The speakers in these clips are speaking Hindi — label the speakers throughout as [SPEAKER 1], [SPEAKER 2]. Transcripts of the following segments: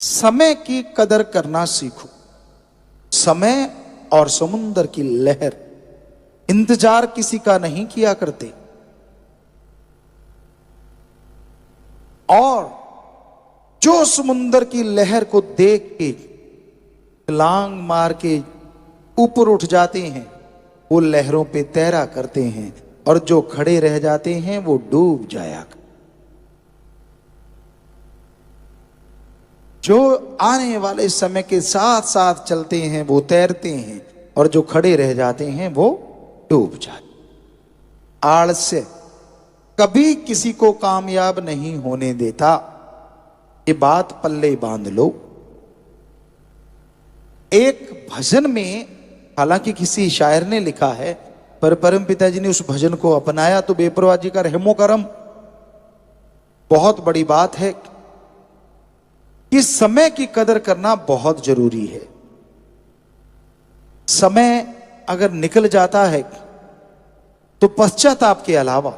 [SPEAKER 1] समय की कदर करना सीखो। समय और समुद्र की लहर इंतजार किसी का नहीं किया करते, और जो समुद्र की लहर को देख के लांग मार के ऊपर उठ जाते हैं वो लहरों पे तैरा करते हैं, और जो खड़े रह जाते हैं वो डूब जाया। जो आने वाले समय के साथ साथ चलते हैं वो तैरते हैं, और जो खड़े रह जाते हैं वो डूब जाते। आलस्य कभी किसी को कामयाब नहीं होने देता, ये बात पल्ले बांध लो। एक भजन में, हालांकि किसी शायर ने लिखा है, पर परम पिताजी ने उस भजन को अपनाया तो बेपरवाह जी का रहमो करम। बहुत बड़ी बात है कि समय की कदर करना बहुत जरूरी है। समय अगर निकल जाता है तो पश्चाताप के अलावा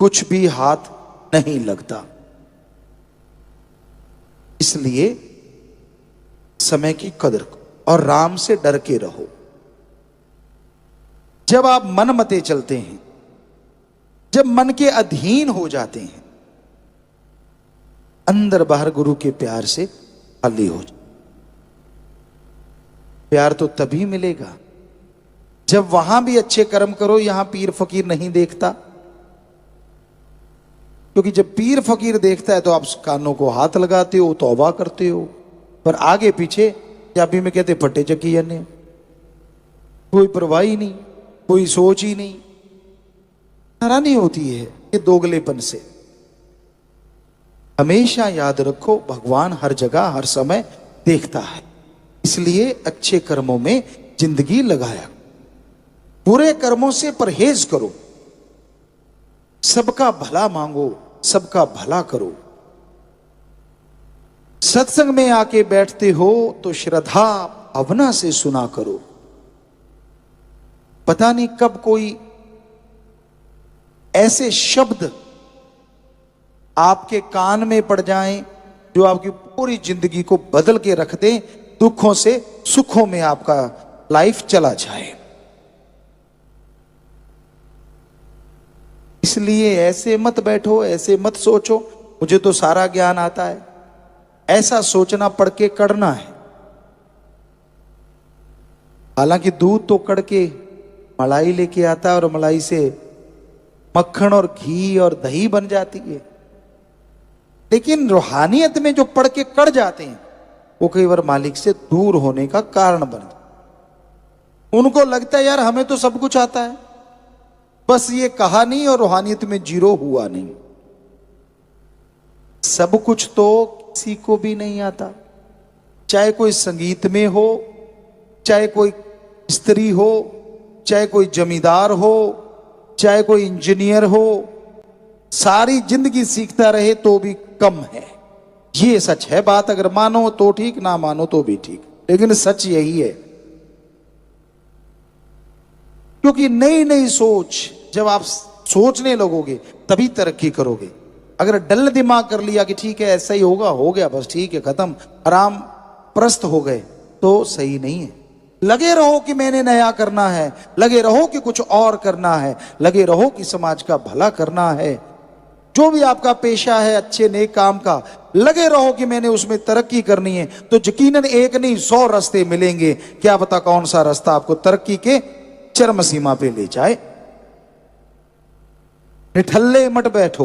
[SPEAKER 1] कुछ भी हाथ नहीं लगता। इसलिए समय की कदर करो और राम से डर के रहो। जब आप मनमते चलते हैं, जब मन के अधीन हो जाते हैं, अंदर बाहर गुरु के प्यार से खाली हो जाए। प्यार तो तभी मिलेगा जब वहां भी अच्छे कर्म करो, यहां पीर फकीर नहीं देखता। क्योंकि जब पीर फकीर देखता है तो आप कानों को हाथ लगाते हो, तौबा करते हो, पर आगे पीछे पंजाबी में कहते फटे चकी ने, कोई परवाह ही नहीं, कोई सोच ही नहीं। हैरानी होती है ये दोगलेपन से। हमेशा याद रखो भगवान हर जगह हर समय देखता है, इसलिए अच्छे कर्मों में जिंदगी लगाया। बुरे कर्मों से परहेज करो, सबका भला मांगो, सबका भला करो। सत्संग में आके बैठते हो तो श्रद्धा भावना से सुना करो। पता नहीं कब कोई ऐसे शब्द आपके कान में पड़ जाएं जो आपकी पूरी जिंदगी को बदल के रख दें, दुखों से सुखों में आपका लाइफ चला जाए। इसलिए ऐसे मत बैठो, ऐसे मत सोचो मुझे तो सारा ज्ञान आता है। ऐसा सोचना पढ़ के कड़ना है। हालांकि दूध तो कड़ के मलाई लेके आता है और मलाई से मक्खन और घी और दही बन जाती है, लेकिन रूहानियत में जो पढ़ के कड़ जाते हैं वो कई बार मालिक से दूर होने का कारण बन जाते। उनको लगता है यार हमें तो सब कुछ आता है, बस ये कहा नहीं और रूहानियत में जीरो हुआ नहीं। सब कुछ तो किसी को भी नहीं आता, चाहे कोई संगीत में हो, चाहे कोई स्त्री हो, चाहे कोई जमींदार हो, चाहे कोई इंजीनियर हो। सारी जिंदगी सीखता रहे तो भी कम है, ये सच है। बात अगर मानो तो ठीक, ना मानो तो भी ठीक, लेकिन सच यही है। क्योंकि नई नई सोच जब आप सोचने लगोगे तभी तरक्की करोगे। अगर डल दिमाग कर लिया कि ठीक है ऐसा ही होगा, हो गया बस ठीक है खत्म, आराम प्रस्त हो गए, तो सही नहीं है। लगे रहो कि मैंने नया करना है, लगे रहो कि कुछ और करना है, लगे रहो कि समाज का भला करना है। जो भी आपका पेशा है अच्छे नेक काम का, लगे रहो कि मैंने उसमें तरक्की करनी है, तो यकीनन एक नहीं 100 रास्ते मिलेंगे। क्या पता कौन सा रास्ता आपको तरक्की के चरम सीमा पे ले जाए। निठल्ले मत बैठो,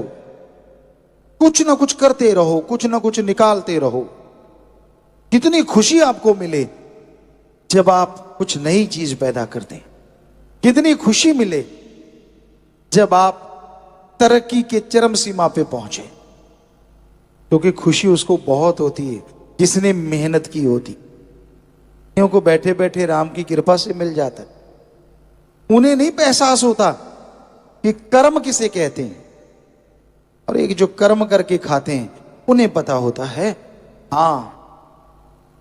[SPEAKER 1] कुछ ना कुछ करते रहो, कुछ ना कुछ निकालते रहो। कितनी खुशी आपको मिले जब आप कुछ नई चीज पैदा करते हैं, कितनी खुशी मिले जब आप तरक्की के चरम सीमा पे पहुंचे। क्योंकि खुशी उसको बहुत होती है जिसने मेहनत की होती। को बैठे बैठे राम की कृपा से मिल जाता है। उन्हें नहीं एहसास होता कि कर्म किसे कहते हैं, और एक जो कर्म करके खाते हैं उन्हें पता होता है हां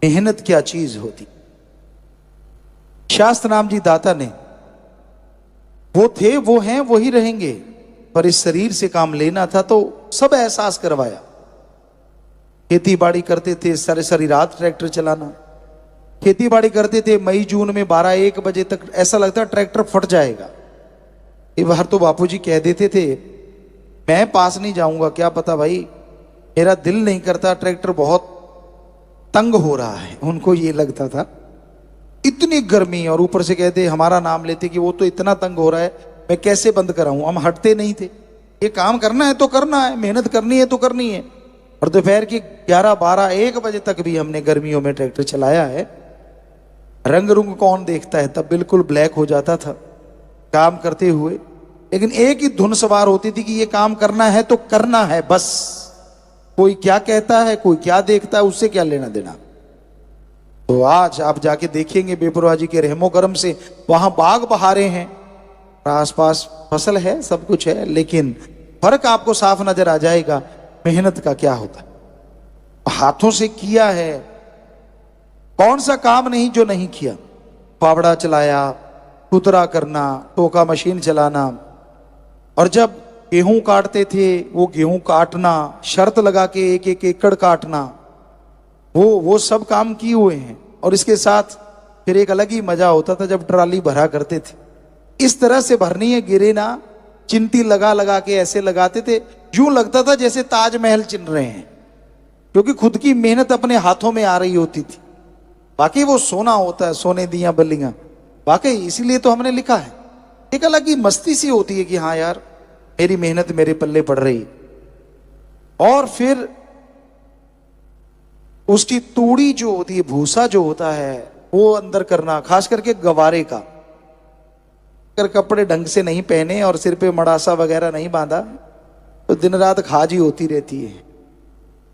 [SPEAKER 1] मेहनत क्या चीज होती। शास्त्र नाम जी दाता ने, वो थे वो हैं वही रहेंगे, पर इस शरीर से काम लेना था तो सब एहसास करवाया खेती बाड़ी करते थे, सारी सारी रात ट्रैक्टर चलाना। खेती बाड़ी करते थे, मई जून में 12-1 बजे तक ऐसा लगता ट्रैक्टर फट जाएगा। एक बार तो बापूजी कह देते थे मैं पास नहीं जाऊंगा, क्या पता भाई, मेरा दिल नहीं करता, ट्रैक्टर बहुत तंग हो रहा है। उनको ये लगता था, इतनी गर्मी, और ऊपर से कहते हमारा नाम लेते कि वो तो इतना तंग हो रहा है, मैं कैसे बंद कराऊं। हम हटते नहीं थे, ये काम करना है तो करना है, मेहनत करनी है तो करनी है। और दोपहर की 11-12-1 बजे तक भी हमने गर्मियों में ट्रैक्टर चलाया है। रंग रुंग कौन देखता है, तब बिल्कुल ब्लैक हो जाता था काम करते हुए, लेकिन एक ही धुन सवार होती थी कि ये काम करना है तो करना है बस। कोई क्या कहता है, कोई क्या देखता है, उससे क्या लेना देना। तो आज आप जाके देखेंगे बेपरवाह जी के रहमो करम से वहां बाग बहारे हैं, आसपास फसल है, सब कुछ है, लेकिन फर्क आपको साफ नजर आ जाएगा मेहनत का क्या होता है। हाथों से किया है, कौन सा काम नहीं जो नहीं किया। फावड़ा चलाया, कुतरा करना, टोका मशीन चलाना, और जब गेहूं काटते थे वो गेहूं काटना, शर्त लगा के 1-1 एकड़ काटना, वो सब काम किए हुए हैं। और इसके साथ फिर एक अलग ही मजा होता था जब ट्राली भरा करते थे। इस तरह से भरनी है, गिरे ना, चिंटी लगा लगा के ऐसे लगाते थे, यूं लगता था जैसे ताजमहल चिन रहे हैं, क्योंकि खुद की मेहनत अपने हाथों में आ रही होती थी। बाकी वो सोना होता है, सोने दिया बल्लियां, वाकई इसीलिए तो हमने लिखा है। एक अलग ही मस्ती सी होती है कि हाँ यार मेरी मेहनत मेरे पल्ले पड़ रही। और फिर उसकी तूड़ी जो होती है, भूसा जो होता है, वो अंदर करना, खास करके गवारे का। अगर कपड़े ढंग से नहीं पहने और सिर पे मड़ासा वगैरह नहीं बांधा तो दिन रात खाजी होती रहती है।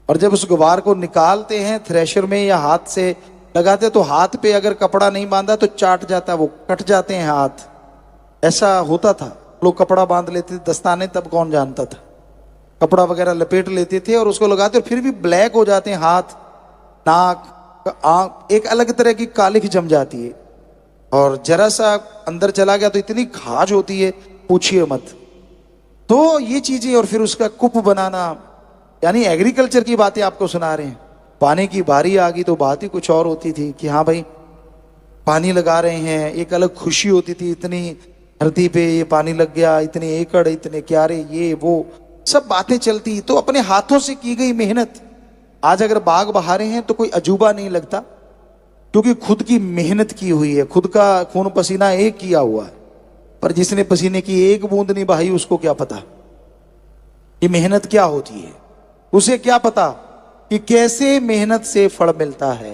[SPEAKER 1] और जब उस गवार को निकालते हैं थ्रेशर में या हाथ से लगाते, तो हाथ पे अगर कपड़ा नहीं बांधा तो चाट जाता, वो कट जाते हैं हाथ। ऐसा होता था, लोग कपड़ा बांध लेते थे, दस्ताने तब कौन जानता था, कपड़ा वगैरह लपेट लेते थे और उसको लगाते, और फिर भी ब्लैक हो जाते हैं हाथ, नाक, आंख, एक अलग तरह की कालिख जम जाती है। और जरा सा अंदर चला गया तो इतनी खाज होती है, पूछिए मत। तो ये चीजें, और फिर उसका कुप बनाना, यानी एग्रीकल्चर की बातें आपको सुना रहे हैं। पानी की बारी आ गई तो बात ही कुछ और होती थी कि हाँ भाई पानी लगा रहे हैं, एक अलग खुशी होती थी, इतनी धरती पे ये पानी लग गया, इतने एकड़, इतने क्यारे, ये वो सब बातें चलती। तो अपने हाथों से की गई मेहनत, आज अगर बाग बहारे हैं तो कोई अजूबा नहीं लगता, क्योंकि खुद की मेहनत की हुई है, खुद का खून पसीना एक किया हुआ है। पर जिसने पसीने की एक बूंद नहीं बहाई उसको क्या पता ये मेहनत क्या होती है, उसे क्या पता कि कैसे मेहनत से फल मिलता है।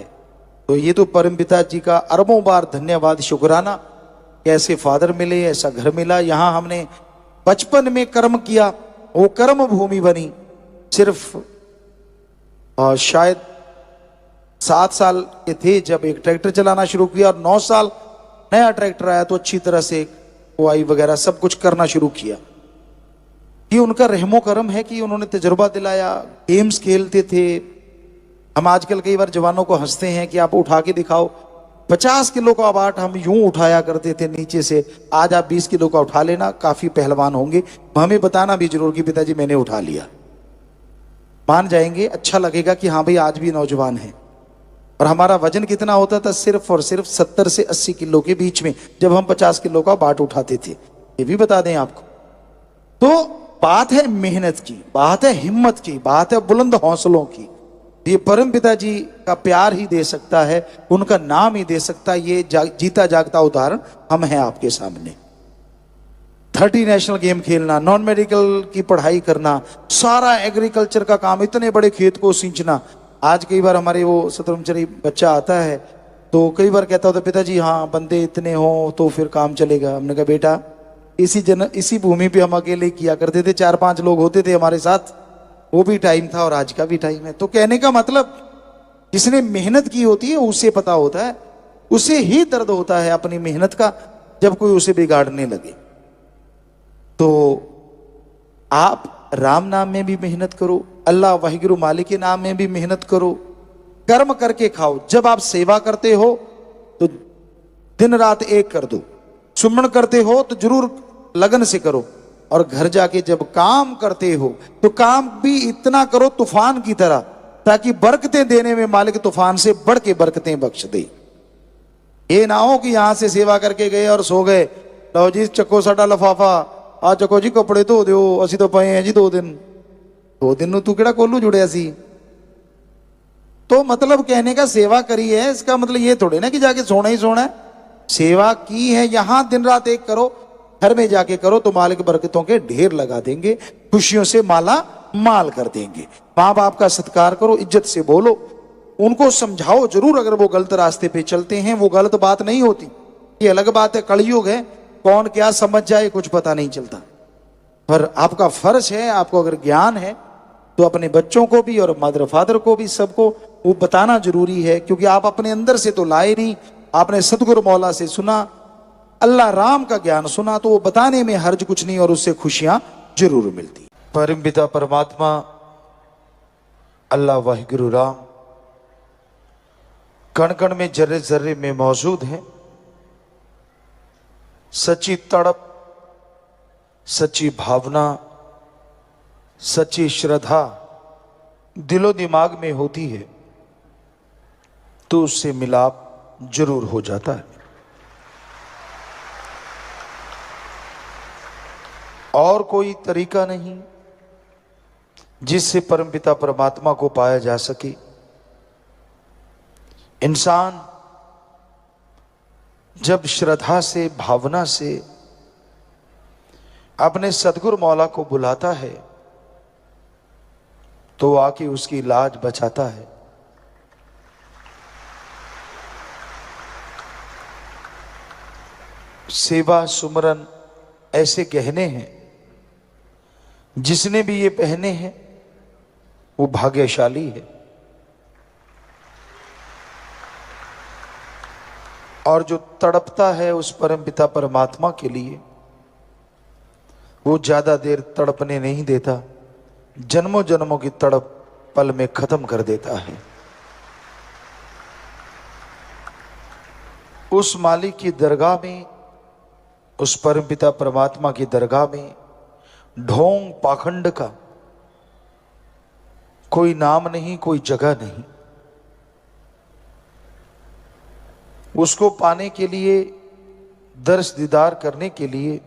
[SPEAKER 1] तो ये तो परमपिता जी का अरबों बार धन्यवाद, शुक्राना, कैसे फादर मिले, ऐसा घर मिला। यहां हमने बचपन में कर्म किया, वो कर्म भूमि बनी। सिर्फ शायद 7 साल के थे जब एक ट्रैक्टर चलाना शुरू किया, और 9 साल नया ट्रैक्टर आया तो अच्छी तरह से बुआई वगैरह सब कुछ करना शुरू किया। ये उनका रहमो करम है कि उन्होंने तजुर्बा दिलाया। गेम्स खेलते थे हम, आजकल कई बार जवानों को हंसते हैं कि आप उठा के दिखाओ, 50 किलो का बाट हम यूं उठाया करते थे नीचे से, आज आप 20 किलो का उठा लेना, काफी पहलवान होंगे, हमें बताना भी जरूर कि पिताजी मैंने उठा लिया। मान जाएंगे, अच्छा लगेगा कि हाँ भाई आज भी नौजवान है। और हमारा वजन कितना होता था, सिर्फ और सिर्फ 70 से 80 किलो के बीच में, जब हम 50 किलो का बाट उठाते थे, ये भी बता दें आपको। तो बात है मेहनत की, बात है हिम्मत की, बात है बुलंद हौसलों की। ये परम पिता जी का प्यार ही दे सकता है, उनका नाम ही दे सकता है। ये जीता जागता उदाहरण हम हैं आपके सामने। 30 नेशनल गेम खेलना, नॉन मेडिकल की पढ़ाई करना, सारा एग्रीकल्चर का काम, इतने बड़े खेत को सींचना। आज कई बार हमारे वो शतरंजरी बच्चा आता है तो कई बार कहता होता पिताजी हाँ बंदे इतने हो तो फिर काम चलेगा। हमने कहा बेटा इसी भूमि पे हम अकेले किया करते थे, 4-5 लोग होते थे हमारे साथ, वो भी टाइम था और आज का भी टाइम है। तो कहने का मतलब जिसने मेहनत की होती है उसे पता होता है, उसे ही दर्द होता है अपनी मेहनत का जब कोई उसे बिगाड़ने लगे। तो आप राम नाम में भी मेहनत करो, अल्लाह वाहिगुरु मालिक के नाम में भी मेहनत करो, कर्म करके खाओ। जब आप सेवा करते हो तो दिन रात एक कर दो, सुमन करते हो तो जरूर लगन से करो, और घर जाके जब काम करते हो तो काम भी इतना करो तूफान की तरह ताकि बरकतें देने में मालिक तूफान से बढ़ के बरकतें बख्श दे। ये ना हो कि यहां से सेवा करके गए और सो गए, लो जी चको साडा लफाफा, आ चको जी कपड़े धो दिओ, असी तो पए हैं जी 2 दिन। 2 दिन तू केड़ा कोलू जुड़िया सी। तो मतलब कहने का सेवा करी है, इसका मतलब ये थोड़े ना कि जाके सोना ही सोना है। सेवा की है यहां दिन रात एक करो, घर में जाके करो तो मालिक बरकतों के ढेर लगा देंगे, खुशियों से माला माल कर देंगे। माँ बाप का सत्कार करो, इज्जत से बोलो, उनको समझाओ जरूर। अगर वो गलत रास्ते पे चलते हैं, वो गलत बात नहीं होती, ये अलग बात है। कलयुग है, कौन क्या समझ जाए कुछ पता नहीं चलता। पर आपका फर्ज है, आपको अगर ज्ञान है तो अपने बच्चों को भी और मदर फादर को भी, सबको वो बताना जरूरी है। क्योंकि आप अपने अंदर से तो लाए नहीं, आपने सतगुरु मौला से सुना, अल्लाह राम का ज्ञान सुना, तो वो बताने में हर्ज कुछ नहीं और उससे खुशियां जरूर मिलती। परम पिता परमात्मा अल्लाह वाहिगुरु राम कण कण में, जर्रे जर्रे में मौजूद है। सच्ची तड़प, सच्ची भावना, सच्ची श्रद्धा दिलो दिमाग में होती है तो उससे मिलाप जरूर हो जाता है। और कोई तरीका नहीं जिससे परमपिता परमात्मा को पाया जा सके। इंसान जब श्रद्धा से, भावना से अपने सदगुरु मौला को बुलाता है तो आके उसकी लाज बचाता है। सेवा सुमरन ऐसे गहने हैं, जिसने भी ये पहने हैं वो भाग्यशाली है। और जो तड़पता है उस परमपिता परमात्मा के लिए, वो ज्यादा देर तड़पने नहीं देता, जन्मों जन्मों की तड़प पल में खत्म कर देता है। उस मालिक की दरगाह में, उस परमपिता परमात्मा की दरगाह में ढोंग पाखंड का कोई नाम नहीं, कोई जगह नहीं। उसको पाने के लिए, दर्श दीदार करने के लिए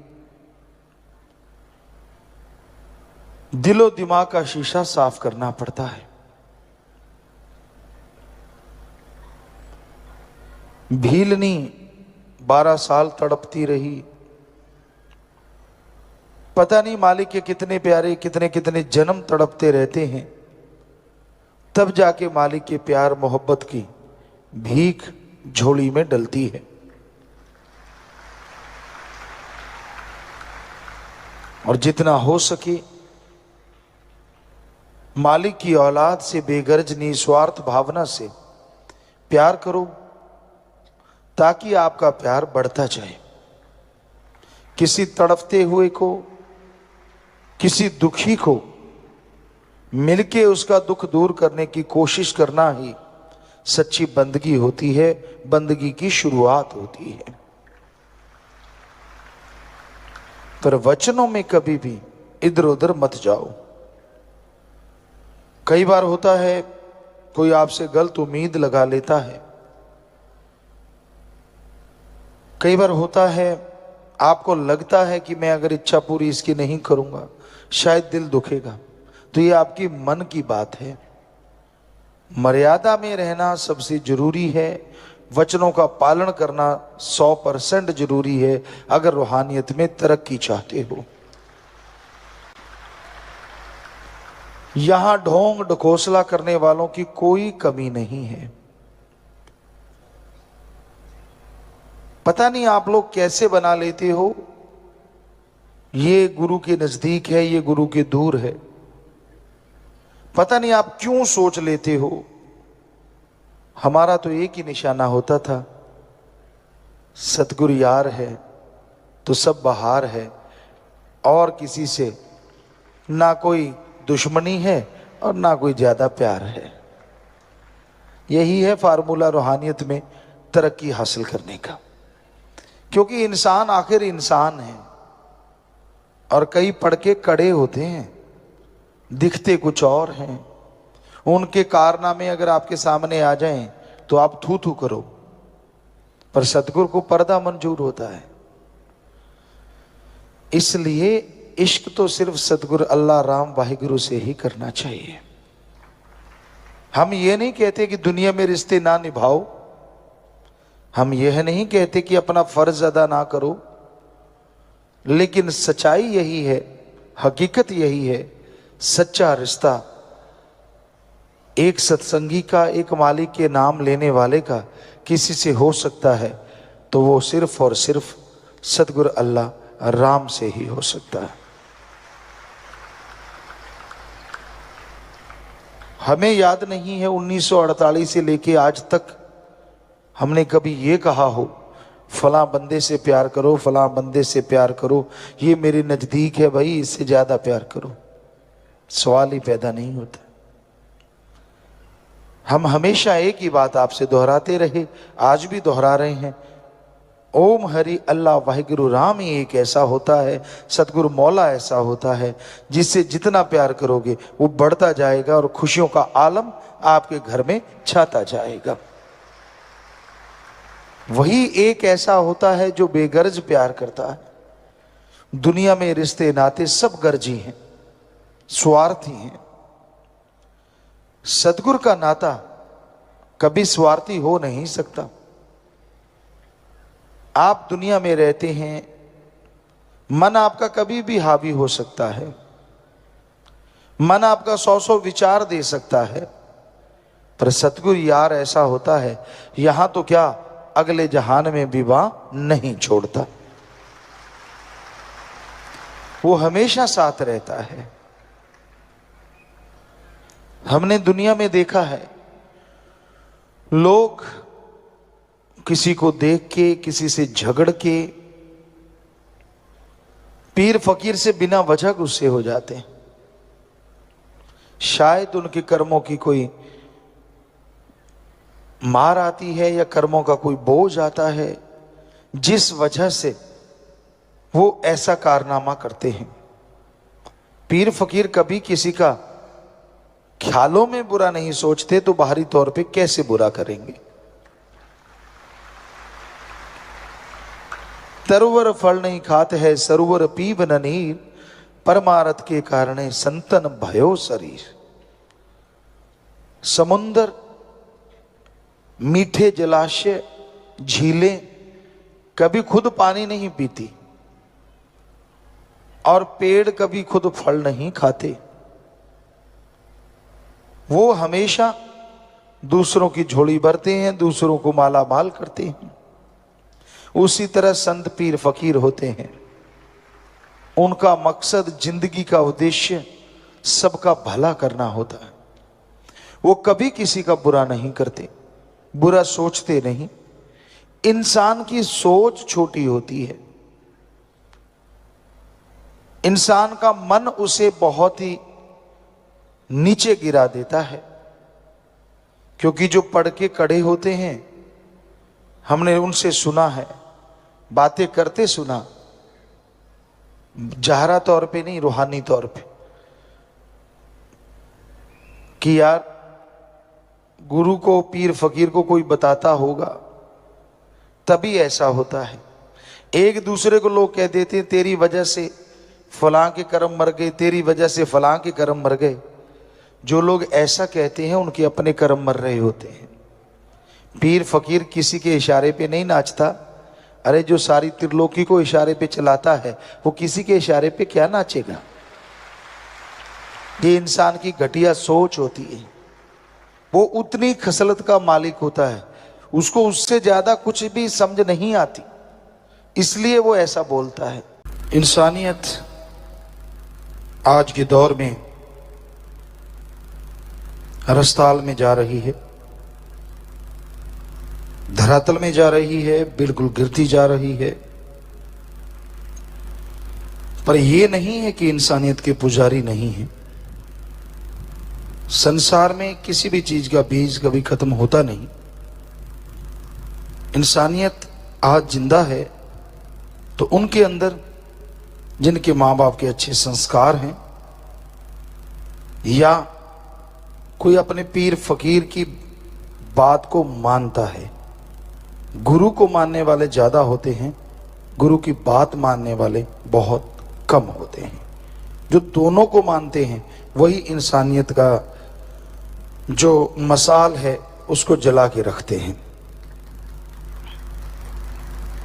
[SPEAKER 1] दिलो दिमाग का शीशा साफ करना पड़ता है। भीलनी 12 साल तड़पती रही, पता नहीं मालिक के कितने प्यारे, कितने कितने जन्म तड़पते रहते हैं, तब जाके मालिक के प्यार मोहब्बत की भीख झोली में डलती है। और जितना हो सके मालिक की औलाद से बेगर्ज निस्वार्थ भावना से प्यार करो, ताकि आपका प्यार बढ़ता जाए। किसी तड़पते हुए को, किसी दुखी को मिलके उसका दुख दूर करने की कोशिश करना ही सच्ची बंदगी होती है, बंदगी की शुरुआत होती है। पर वचनों में कभी भी इधर उधर मत जाओ। कई बार होता है कोई आपसे गलत उम्मीद लगा लेता है, कई बार होता है आपको लगता है कि मैं अगर इच्छा पूरी इसकी नहीं करूंगा शायद दिल दुखेगा, तो ये आपकी मन की बात है। मर्यादा में रहना सबसे जरूरी है, वचनों का पालन करना 100% जरूरी है अगर रूहानियत में तरक्की चाहते हो। यहां ढोंग ढकोसला करने वालों की कोई कमी नहीं है। पता नहीं आप लोग कैसे बना लेते हो, ये गुरु के नजदीक है, ये गुरु के दूर है। पता नहीं आप क्यों सोच लेते हो। हमारा तो एक ही निशाना होता था, सतगुरु यार है तो सब बहार है, और किसी से ना कोई दुश्मनी है और ना कोई ज्यादा प्यार है। यही है फार्मूला रूहानियत में तरक्की हासिल करने का। क्योंकि इंसान आखिर इंसान है, और कई पढ़ के कड़े होते हैं, दिखते कुछ और हैं। उनके कारनामे अगर आपके सामने आ जाएं तो आप थू थू करो, पर सतगुरु को पर्दा मंजूर होता है। इसलिए इश्क तो सिर्फ सतगुरु अल्लाह राम वाहिगुरु से ही करना चाहिए। हम ये नहीं कहते कि दुनिया में रिश्ते ना निभाओ, हम यह नहीं कहते कि अपना फर्ज अदा ना करो, लेकिन सच्चाई यही है, हकीकत यही है, सच्चा रिश्ता एक सत्संगी का, एक मालिक के नाम लेने वाले का किसी से हो सकता है तो वो सिर्फ और सिर्फ सतगुरु अल्लाह राम से ही हो सकता है। हमें याद नहीं है 1948 से लेके आज तक हमने कभी ये कहा हो फलां बंदे से प्यार करो, फलां बंदे से प्यार करो, ये मेरे नजदीक है भाई, इससे ज्यादा प्यार करो। सवाल ही पैदा नहीं होता। हम हमेशा एक ही बात आपसे दोहराते रहे, आज भी दोहरा रहे हैं, ओम हरि अल्लाह वाहिगुरु राम ही एक ऐसा होता है, सतगुरु मौला ऐसा होता है जिससे जितना प्यार करोगे वो बढ़ता जाएगा और खुशियों का आलम आपके घर में छाता जाएगा। वही एक ऐसा होता है जो बेगर्ज प्यार करता है। दुनिया में रिश्ते नाते सब गर्जी हैं, स्वार्थी हैं। सतगुरु का नाता कभी स्वार्थी हो नहीं सकता। आप दुनिया में रहते हैं, मन आपका कभी भी हावी हो सकता है, मन आपका 100 विचार दे सकता है, पर सतगुरु यार ऐसा होता है, यहां तो क्या अगले जहान में विवाह नहीं छोड़ता। वो हमेशा साथ रहता है। हमने दुनिया में देखा है, लोग किसी को देख के, किसी से झगड़ के, पीर फकीर से बिना वजह गुस्से हो जाते हैं। शायद उनके कर्मों की कोई मार आती है या कर्मों का कोई बोझ आता है, जिस वजह से वो ऐसा कारनामा करते हैं। पीर फकीर कभी किसी का ख्यालों में बुरा नहीं सोचते, तो बाहरी तौर पे कैसे बुरा करेंगे। तरुवर फल नहीं खाते है, सरोवर पीब न नीर, परमारथ के कारण संतन भयो शरीर। समुंदर, मीठे जलाशय, झीलें कभी खुद पानी नहीं पीती और पेड़ कभी खुद फल नहीं खाते। वो हमेशा दूसरों की झोली भरते हैं, दूसरों को माला माल करते हैं। उसी तरह संत पीर फकीर होते हैं। उनका मकसद, जिंदगी का उद्देश्य सबका भला करना होता है। वो कभी किसी का बुरा नहीं करते, बुरा सोचते नहीं। इंसान की सोच छोटी होती है, इंसान का मन उसे बहुत ही नीचे गिरा देता है, क्योंकि जो पढ़ के कड़े होते हैं, हमने उनसे सुना है, बातें करते सुना, जाहरा तौर पे नहीं, रूहानी तौर पे, कि यार गुरु को, पीर फकीर को कोई बताता होगा तभी ऐसा होता है। एक दूसरे को लोग कह देते हैं तेरी वजह से फलां के कर्म मर गए, तेरी वजह से फलां के कर्म मर गए। जो लोग ऐसा कहते हैं उनके अपने कर्म मर रहे होते हैं। पीर फकीर किसी के इशारे पे नहीं नाचता। अरे जो सारी त्रिलोकी को इशारे पे चलाता है वो किसी के इशारे पे क्या नाचेगा। ये इंसान की घटिया सोच होती है। वो उतनी खसलत का मालिक होता है, उसको उससे ज्यादा कुछ भी समझ नहीं आती, इसलिए वो ऐसा बोलता है। इंसानियत आज के दौर में रस्ताल में जा रही है, धरातल में जा रही है, बिल्कुल गिरती जा रही है। पर यह नहीं है कि इंसानियत के पुजारी नहीं है। संसार में किसी भी चीज का बीज कभी खत्म होता नहीं। इंसानियत आज जिंदा है तो उनके अंदर जिनके माँ बाप के अच्छे संस्कार हैं, या कोई अपने पीर फकीर की बात को मानता है। गुरु को मानने वाले ज्यादा होते हैं, गुरु की बात मानने वाले बहुत कम होते हैं। जो दोनों को मानते हैं वही इंसानियत का जो मसाल है उसको जला के रखते हैं।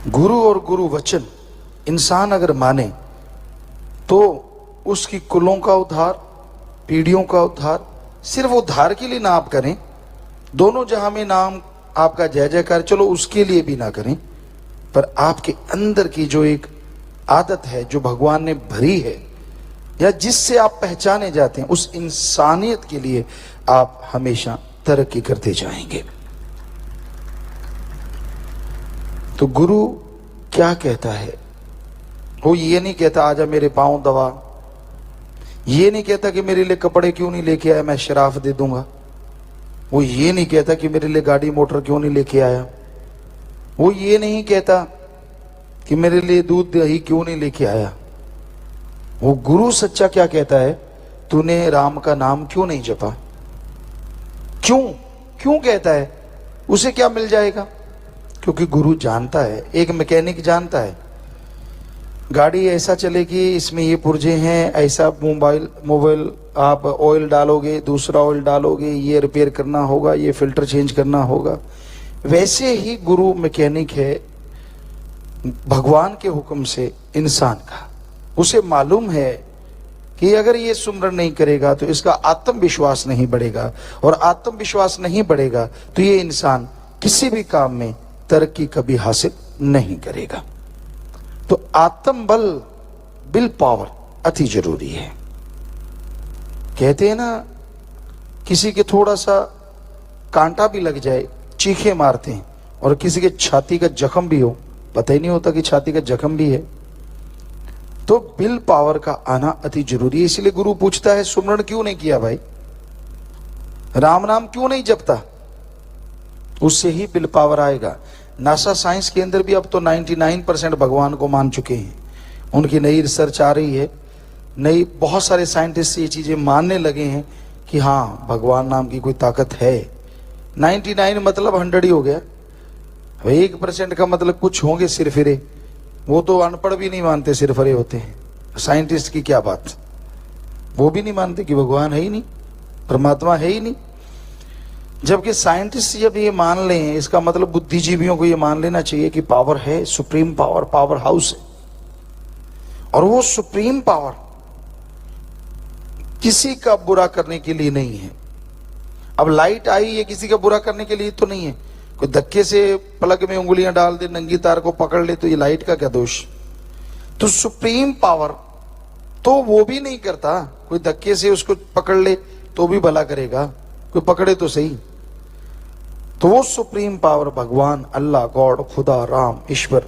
[SPEAKER 1] गुरु और गुरु वचन इंसान अगर माने तो उसकी कुलों का उद्धार, पीढ़ियों का उद्धार, सिर्फ उद्धार के लिए ना आप करें, दोनों जहां में नाम आपका जय जयकार, चलो उसके लिए भी ना करें, पर आपके अंदर की जो एक आदत है जो भगवान ने भरी है या जिससे आप पहचाने जाते हैं, उस इंसानियत के लिए आप हमेशा तरक्की करते जाएंगे। तो गुरु क्या कहता है? वो ये नहीं कहता आजा मेरे पांव दबा, ये नहीं कहता कि मेरे लिए कपड़े क्यों नहीं लेके आया, मैं शराफ दे दूंगा। वो ये नहीं कहता कि मेरे लिए गाड़ी मोटर क्यों नहीं लेके आया। वो ये नहीं कहता कि मेरे लिए दूध दही क्यों नहीं लेके आया। वो गुरु सच्चा क्या कहता है? तूने राम का नाम क्यों नहीं जपा? क्यों क्यों कहता है? उसे क्या मिल जाएगा? क्योंकि गुरु जानता है, एक मैकेनिक जानता है गाड़ी ऐसा चलेगी, इसमें ये पुर्जे हैं, ऐसा मोबाइल आप ऑयल डालोगे, दूसरा ऑयल डालोगे, ये रिपेयर करना होगा, ये फिल्टर चेंज करना होगा। वैसे ही गुरु मैकेनिक है भगवान के हुक्म से इंसान का। उसे मालूम है कि अगर ये सुमरन नहीं करेगा तो इसका आत्मविश्वास नहीं बढ़ेगा, और आत्मविश्वास नहीं बढ़ेगा तो ये इंसान किसी भी काम में तरक्की कभी हासिल नहीं करेगा। तो आत्मबल, विल पावर अति जरूरी है। कहते हैं ना, किसी के थोड़ा सा कांटा भी लग जाए चीखे मारते हैं, और किसी के छाती का जख्म भी हो पता ही नहीं होता कि छाती का जख्म भी है। तो विल पावर का आना अति जरूरी है। इसलिए गुरु पूछता है सुमरण क्यों नहीं किया भाई, राम नाम क्यों नहीं जपता? उससे ही विल पावर आएगा। नासा साइंस के अंदर भी अब तो 99% भगवान को मान चुके हैं। उनकी नई रिसर्च आ रही है, नई बहुत सारे साइंटिस्ट ये चीजें मानने लगे हैं कि हाँ भगवान नाम की कोई ताकत है। 99 मतलब 100 ही हो गया। 1% का मतलब कुछ होंगे सिरफिरे, वो तो अनपढ़ भी नहीं मानते सिरफिरे होते हैं। साइंटिस्ट की क्या बात, वो भी नहीं मानते कि भगवान है ही नहीं, परमात्मा है ही नहीं। जबकि साइंटिस्ट जब ये मान लें, इसका मतलब बुद्धिजीवियों को ये मान लेना चाहिए कि पावर है, सुप्रीम पावर, पावर हाउस है, और वो सुप्रीम पावर किसी का बुरा करने के लिए नहीं है। अब लाइट आई, ये किसी का बुरा करने के लिए तो नहीं है। कोई धक्के से प्लग में उंगलियां डाल दे, नंगी तार को पकड़ ले, तो ये लाइट का क्या दोष? तो सुप्रीम पावर तो वो भी नहीं करता, कोई धक्के से उसको पकड़ ले तो भी भला करेगा, कोई पकड़े तो सही। तो वो सुप्रीम पावर भगवान, अल्लाह, गॉड, खुदा, राम, ईश्वर,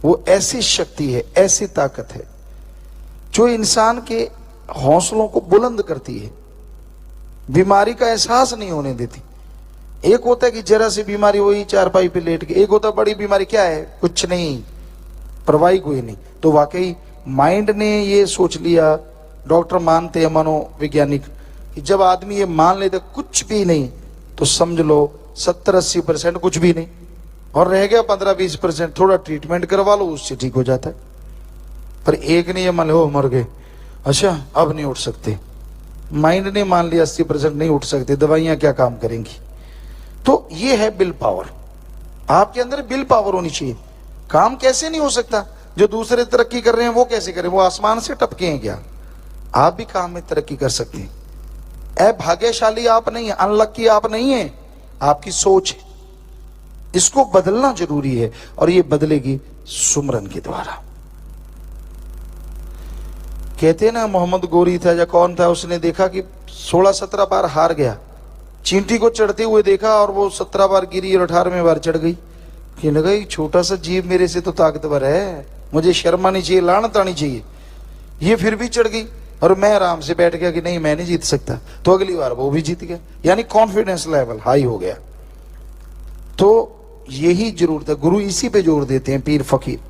[SPEAKER 1] वो ऐसी शक्ति है, ऐसी ताकत है जो इंसान के हौसलों को बुलंद करती है, बीमारी का एहसास नहीं होने देती। एक होता है कि जरा सी बीमारी, वही चारपाई पे लेट के, एक होता है बड़ी बीमारी, क्या है, कुछ नहीं, परवाही कोई नहीं। तो वाकई माइंड ने ये सोच लिया, डॉक्टर मानते हैं, मनोवैज्ञानिक, कि जब आदमी ये मान लेता कुछ भी नहीं, तो समझ लो 70-80% कुछ भी नहीं, और रह गया 15-20%, थोड़ा ट्रीटमेंट करवा लो उससे ठीक हो जाता है। पर एक ने ये मान लो मर गए, अच्छा अब नहीं उठ सकते, माइंड ने मान लिया 80% नहीं उठ सकते, दवाइयां क्या काम करेंगी। तो ये है विल पावर। आपके अंदर विल पावर होनी चाहिए। काम कैसे नहीं हो सकता? जो दूसरे तरक्की कर रहे हैं वो कैसे करें? वो आसमान से टपके हैं क्या? आप भी काम में तरक्की कर सकते हैं। भाग्यशाली आप नहीं है, अनलक्की आप नहीं है, आपकी सोच है। इसको बदलना जरूरी है, और ये बदलेगी सुमरन के द्वारा। कहते ना, मोहम्मद गोरी था या कौन था, उसने देखा कि 16-17 बार हार गया, चींटी को चढ़ते हुए देखा और वो 17 बार गिरी और 18वें बार चढ़ गई। कहने लगा छोटा सा जीव मेरे से तो ताकतवर है, मुझे शर्म आनी चाहिए, लानत आनी चाहिए। ये फिर भी चढ़ गई और मैं आराम से बैठ गया कि नहीं मैं नहीं जीत सकता, तो अगली बार वो भी जीत गया, यानी कॉन्फिडेंस लेवल हाई हो गया। तो यही जरूरत है, गुरु इसी पे जोर देते हैं पीर फकीर,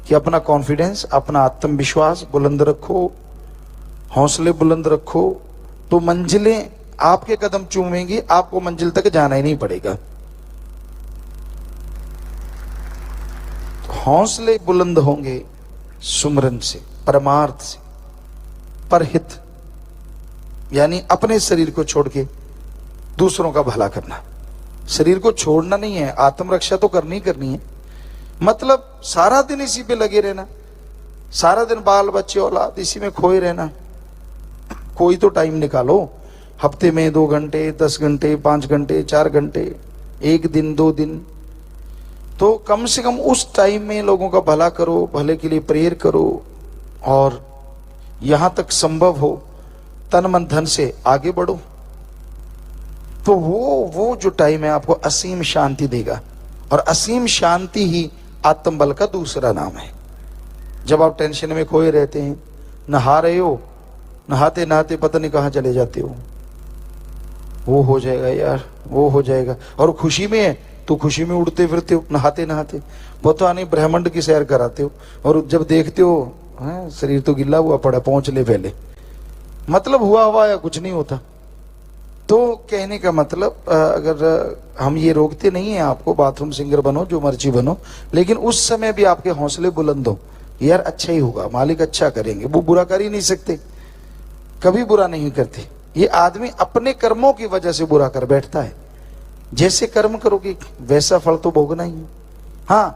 [SPEAKER 1] कि अपना कॉन्फिडेंस, अपना आत्मविश्वास बुलंद रखो, हौसले बुलंद रखो, तो मंजिलें आपके कदम चूमेंगी, आपको मंजिल तक जाना ही नहीं पड़ेगा। हौसले बुलंद होंगे सुमरन से, परमार्थ से, परहित यानी अपने शरीर को छोड़ के दूसरों का भला करना। शरीर को छोड़ना नहीं है, आत्मरक्षा तो करनी करनी है। मतलब सारा दिन इसी पे लगे रहना, सारा दिन बाल बच्चे औलाद इसी में खोए रहना। कोई तो टाइम निकालो, हफ्ते में 2 घंटे, 10 घंटे, 5 घंटे, 4 घंटे, 1 दिन, 2 दिन, तो कम से कम उस टाइम में लोगों का भला करो, भले के लिए प्रेयर करो, और यहां तक संभव हो तन मन धन से आगे बढ़ो। तो वो जो टाइम है आपको असीम शांति देगा, और असीम शांति ही आत्मबल का दूसरा नाम है। जब आप टेंशन में खोए रहते हैं, नहा रहे हो, नहाते नहाते पता नहीं कहां चले जाते हो, वो हो जाएगा यार, वो हो जाएगा, और खुशी में है तो खुशी में उड़ते फिरते हो नहाते नहाते, पता नहीं ब्रह्मांड की सैर कराते हो, और जब देखते हो शरीर तो गिल्ला हुआ पड़ा, पहुंच ले पहले, मतलब हुआ या कुछ नहीं होता। तो कहने का मतलब, अगर हम ये रोकते नहीं है आपको, बाथरूम सिंगर बनो, जो मर्जी बनो, लेकिन उस समय भी आपके हौसले बुलंद हो, यार अच्छा ही होगा, मालिक अच्छा करेंगे, वो बुरा कर ही नहीं सकते, कभी बुरा नहीं करते। ये आदमी अपने कर्मों की वजह से बुरा कर बैठता है। जैसे कर्म करोगे वैसा फल तो भोगना ही है। हाँ,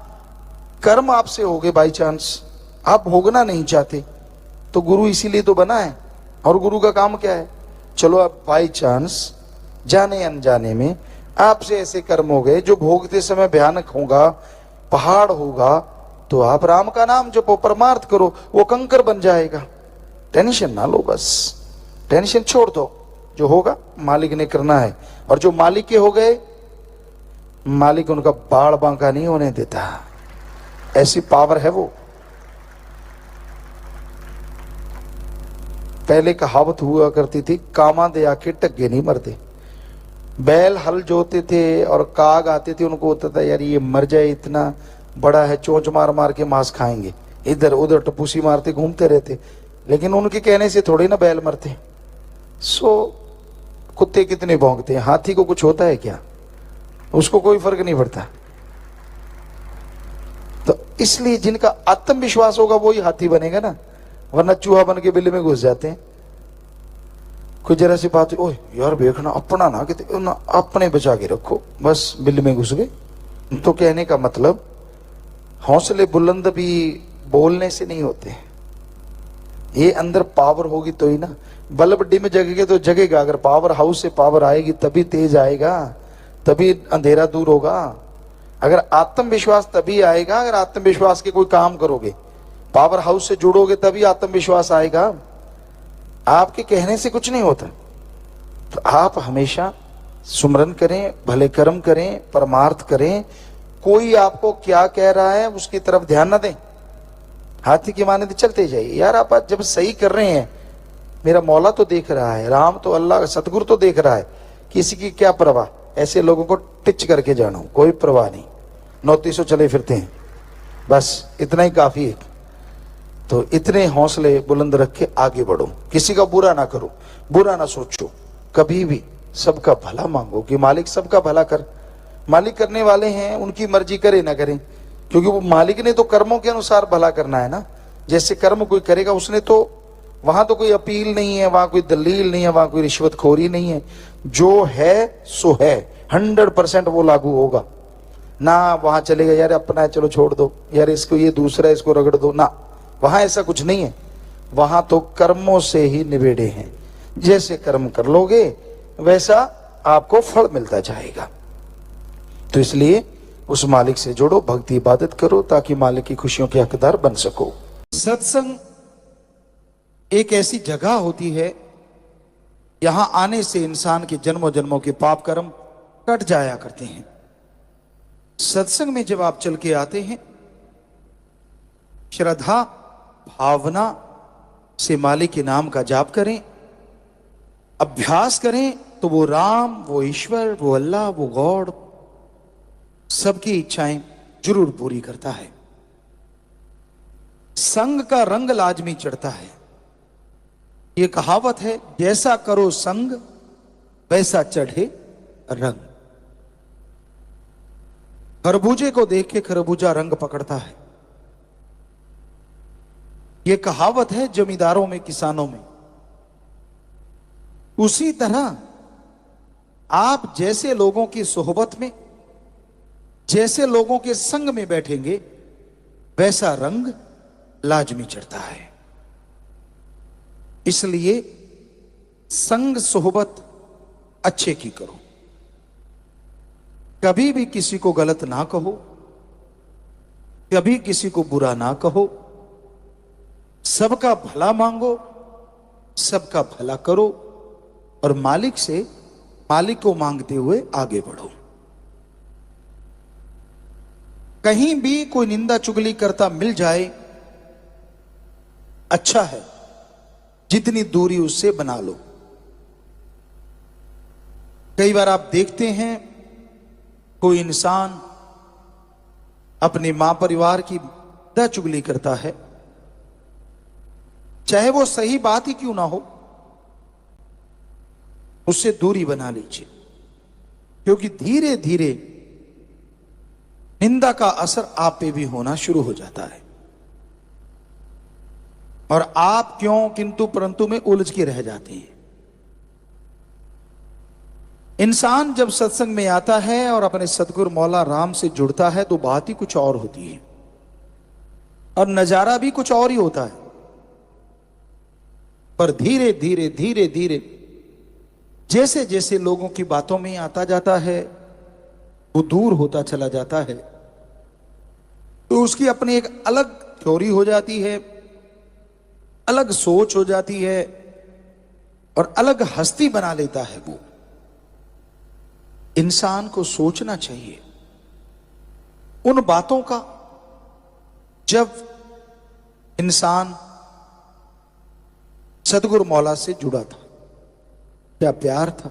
[SPEAKER 1] कर्म आपसे हो गए बाई चांस, आप भोगना नहीं चाहते, तो गुरु इसीलिए तो बना है। और गुरु का काम क्या है? चलो आप बाई चांस जाने अनजाने में आपसे ऐसे कर्म हो गए जो भोगते समय भयानक होगा, पहाड़ होगा, तो आप राम का नाम जपो, परमार्थ करो, वो कंकर बन जाएगा। टेंशन ना लो, बस टेंशन छोड़ दो, जो होगा मालिक ने करना है। और जो मालिक के हो गए, मालिक उनका बाड़ बांका नहीं होने देता, ऐसी पावर है वो। पहले कहावत हुआ करती थी, कामा दे आके टग्गे नहीं मरते। बैल हल जोते थे और काग आते थे, उनको होता था यार ये मर जाए, इतना बड़ा है, चोंच मार मार के मांस खाएंगे, इधर उधर टपूसी मारते घूमते रहते। लेकिन उनके कहने से थोड़ी ना बैल मरते। सो कुत्ते कितने भौंकते हैं, हाथी को कुछ होता है क्या? उसको कोई फर्क नहीं पड़ता। तो इसलिए जिनका आत्मविश्वास होगा वही हाथी बनेगा ना, वरना चूहा बन के बिल्ली में घुस जाते हैं। कोई जरा सी बात, ओए यार देखना अपना ना, कि ना अपने बचा के रखो, बस बिल्ली में घुस गए। तो कहने का मतलब, हौसले बुलंद भी बोलने से नहीं होते, ये अंदर पावर होगी तो ही ना। बल्ब डिम जगेगा तो जगेगा, अगर पावर हाउस से पावर आएगी तभी तेज आएगा, तभी अंधेरा दूर होगा। अगर आत्मविश्वास तभी आएगा, अगर आत्मविश्वास के कोई काम करोगे, पावर हाउस से जुड़ोगे तभी आत्मविश्वास आएगा। आपके कहने से कुछ नहीं होता। तो आप हमेशा सुमरन करें, भले कर्म करें, परमार्थ करें। कोई आपको क्या कह रहा है उसकी तरफ ध्यान ना दें, हाथी की माने चलते जाइए। यार आप जब सही कर रहे हैं, मेरा मौला तो देख रहा है, राम तो अल्लाह सतगुरु तो देख रहा है, किसी की क्या परवाह। ऐसे लोगों को टिच करके जानो, कोई परवाह नहीं, 900 चले फिरते हैं, बस इतना ही काफी है। तो इतने हौसले बुलंद रख के आगे बढ़ो, किसी का बुरा ना करो, बुरा ना सोचो, कभी भी सबका भला मांगो कि मालिक सबका भला कर। मालिक करने वाले हैं, उनकी मर्जी करे ना करें, क्योंकि वो मालिक ने तो कर्मों के अनुसार भला करना है ना। जैसे कर्म कोई करेगा उसने तो, वहां तो कोई अपील नहीं है, वहां कोई दलील नहीं है, वहां कोई रिश्वतखोरी नहीं है। जो है सो है, 100% वो लागू होगा ना। वहां चलेगा यार अपना है चलो छोड़ दो, यार इसको ये दूसरा है इसको रगड़ दो ना, वहां ऐसा कुछ नहीं है। वहां तो कर्मों से ही निवेड़े हैं, जैसे कर्म कर लोगे वैसा आपको फल मिलता जाएगा। तो इसलिए उस मालिक से जुड़ो, भक्ति इबादत करो, ताकि मालिक की खुशियों के हकदार बन सको। सत्संग एक ऐसी जगह होती है, यहां आने से इंसान के जन्मों जन्मों के पाप कर्म कट जाया करते हैं। सत्संग में जब आप चल के आते हैं, श्रद्धा भावना से मालिक के नाम का जाप करें, अभ्यास करें, तो वो राम, वो ईश्वर, वो अल्लाह, वो गॉड सबकी इच्छाएं जरूर पूरी करता है। संग का रंग लाजमी चढ़ता है। ये कहावत है, जैसा करो संग वैसा चढ़े रंग। खरबूजे को देख के खरबूजा रंग पकड़ता है। यह कहावत है जमींदारों में, किसानों में। उसी तरह आप जैसे लोगों की सोहबत में, जैसे लोगों के संग में बैठेंगे, वैसा रंग लाजमी चढ़ता है। इसलिए संग सोहबत अच्छे की करो। कभी भी किसी को गलत ना कहो, कभी किसी को बुरा ना कहो। सबका भला मांगो, सबका भला करो और मालिक को मांगते हुए आगे बढ़ो। कहीं भी कोई निंदा चुगली करता मिल जाए, अच्छा है, जितनी दूरी उससे बना लो। कई बार आप देखते हैं कोई इंसान अपने मां परिवार की निंदा चुगली करता है, चाहे वो सही बात ही क्यों ना हो, उससे दूरी बना लीजिए। क्योंकि धीरे धीरे निंदा का असर आप पे भी होना शुरू हो जाता है और आप क्यों किंतु परंतु में उलझ के रह जाते हैं। इंसान जब सत्संग में आता है और अपने सतगुरु मौला राम से जुड़ता है तो बात ही कुछ और होती है और नजारा भी कुछ और ही होता है। पर धीरे धीरे धीरे धीरे जैसे जैसे लोगों की बातों में आता जाता है, वो दूर होता चला जाता है, तो उसकी अपनी एक अलग थ्योरी हो जाती है, अलग सोच हो जाती है और अलग हस्ती बना लेता है। वो इंसान को सोचना चाहिए उन बातों का, जब इंसान सतगुरु मौला से जुड़ा था, क्या प्यार था,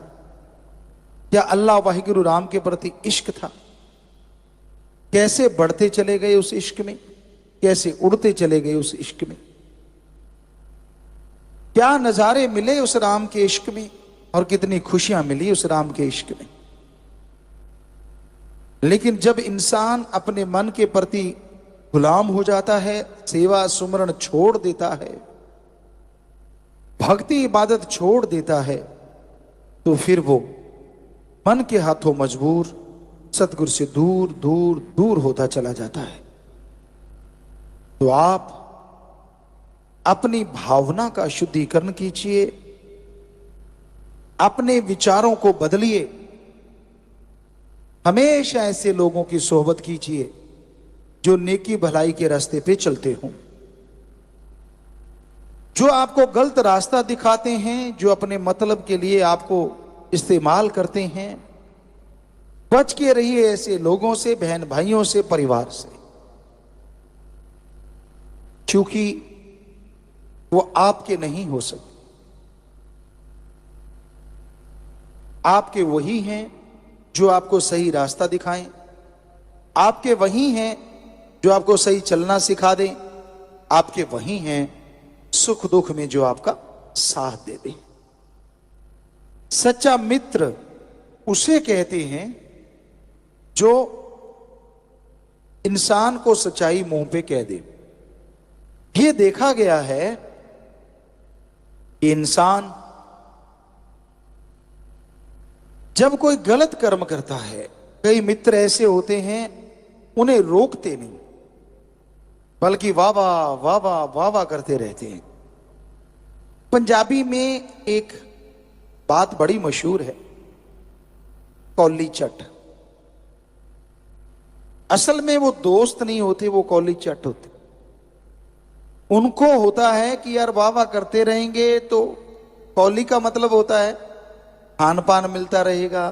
[SPEAKER 1] क्या अल्लाह वाहिगुरु राम के प्रति इश्क था, कैसे बढ़ते चले गए उस इश्क में, कैसे उड़ते चले गए उस इश्क में, क्या नजारे मिले उस राम के इश्क में और कितनी खुशियां मिली उस राम के इश्क में। लेकिन जब इंसान अपने मन के प्रति गुलाम हो जाता है, सेवा सुमरण छोड़ देता है, भक्ति इबादत छोड़ देता है, तो फिर वो मन के हाथों मजबूर सतगुरु से दूर दूर दूर होता चला जाता है। तो आप अपनी भावना का शुद्धिकरण कीजिए, अपने विचारों को बदलिए, हमेशा ऐसे लोगों की सोहबत कीजिए जो नेकी भलाई के रास्ते पे चलते हों, जो आपको गलत रास्ता दिखाते हैं, जो अपने मतलब के लिए आपको इस्तेमाल करते हैं। बच के रहिए ऐसे लोगों से, बहन भाइयों से, परिवार से, क्योंकि वो आपके नहीं हो सकते। आपके वही हैं जो आपको सही रास्ता दिखाएं, आपके वही हैं जो आपको सही चलना सिखा दें, आपके वही हैं सुख दुख में जो आपका साथ दे दे। सच्चा मित्र उसे कहते हैं जो इंसान को सच्चाई मुंह पे कह दे। यह देखा गया है कि इंसान जब कोई गलत कर्म करता है, कई मित्र ऐसे होते हैं उन्हें रोकते नहीं, बल्कि वाह वाह वाह वाह वाह वाह करते रहते हैं। पंजाबी में एक बात बड़ी मशहूर है, कौली चट। असल में वो दोस्त नहीं होते, वो कौली चट होते। उनको होता है कि यार वाह वाह करते रहेंगे तो कौली का मतलब होता है खान पान मिलता रहेगा,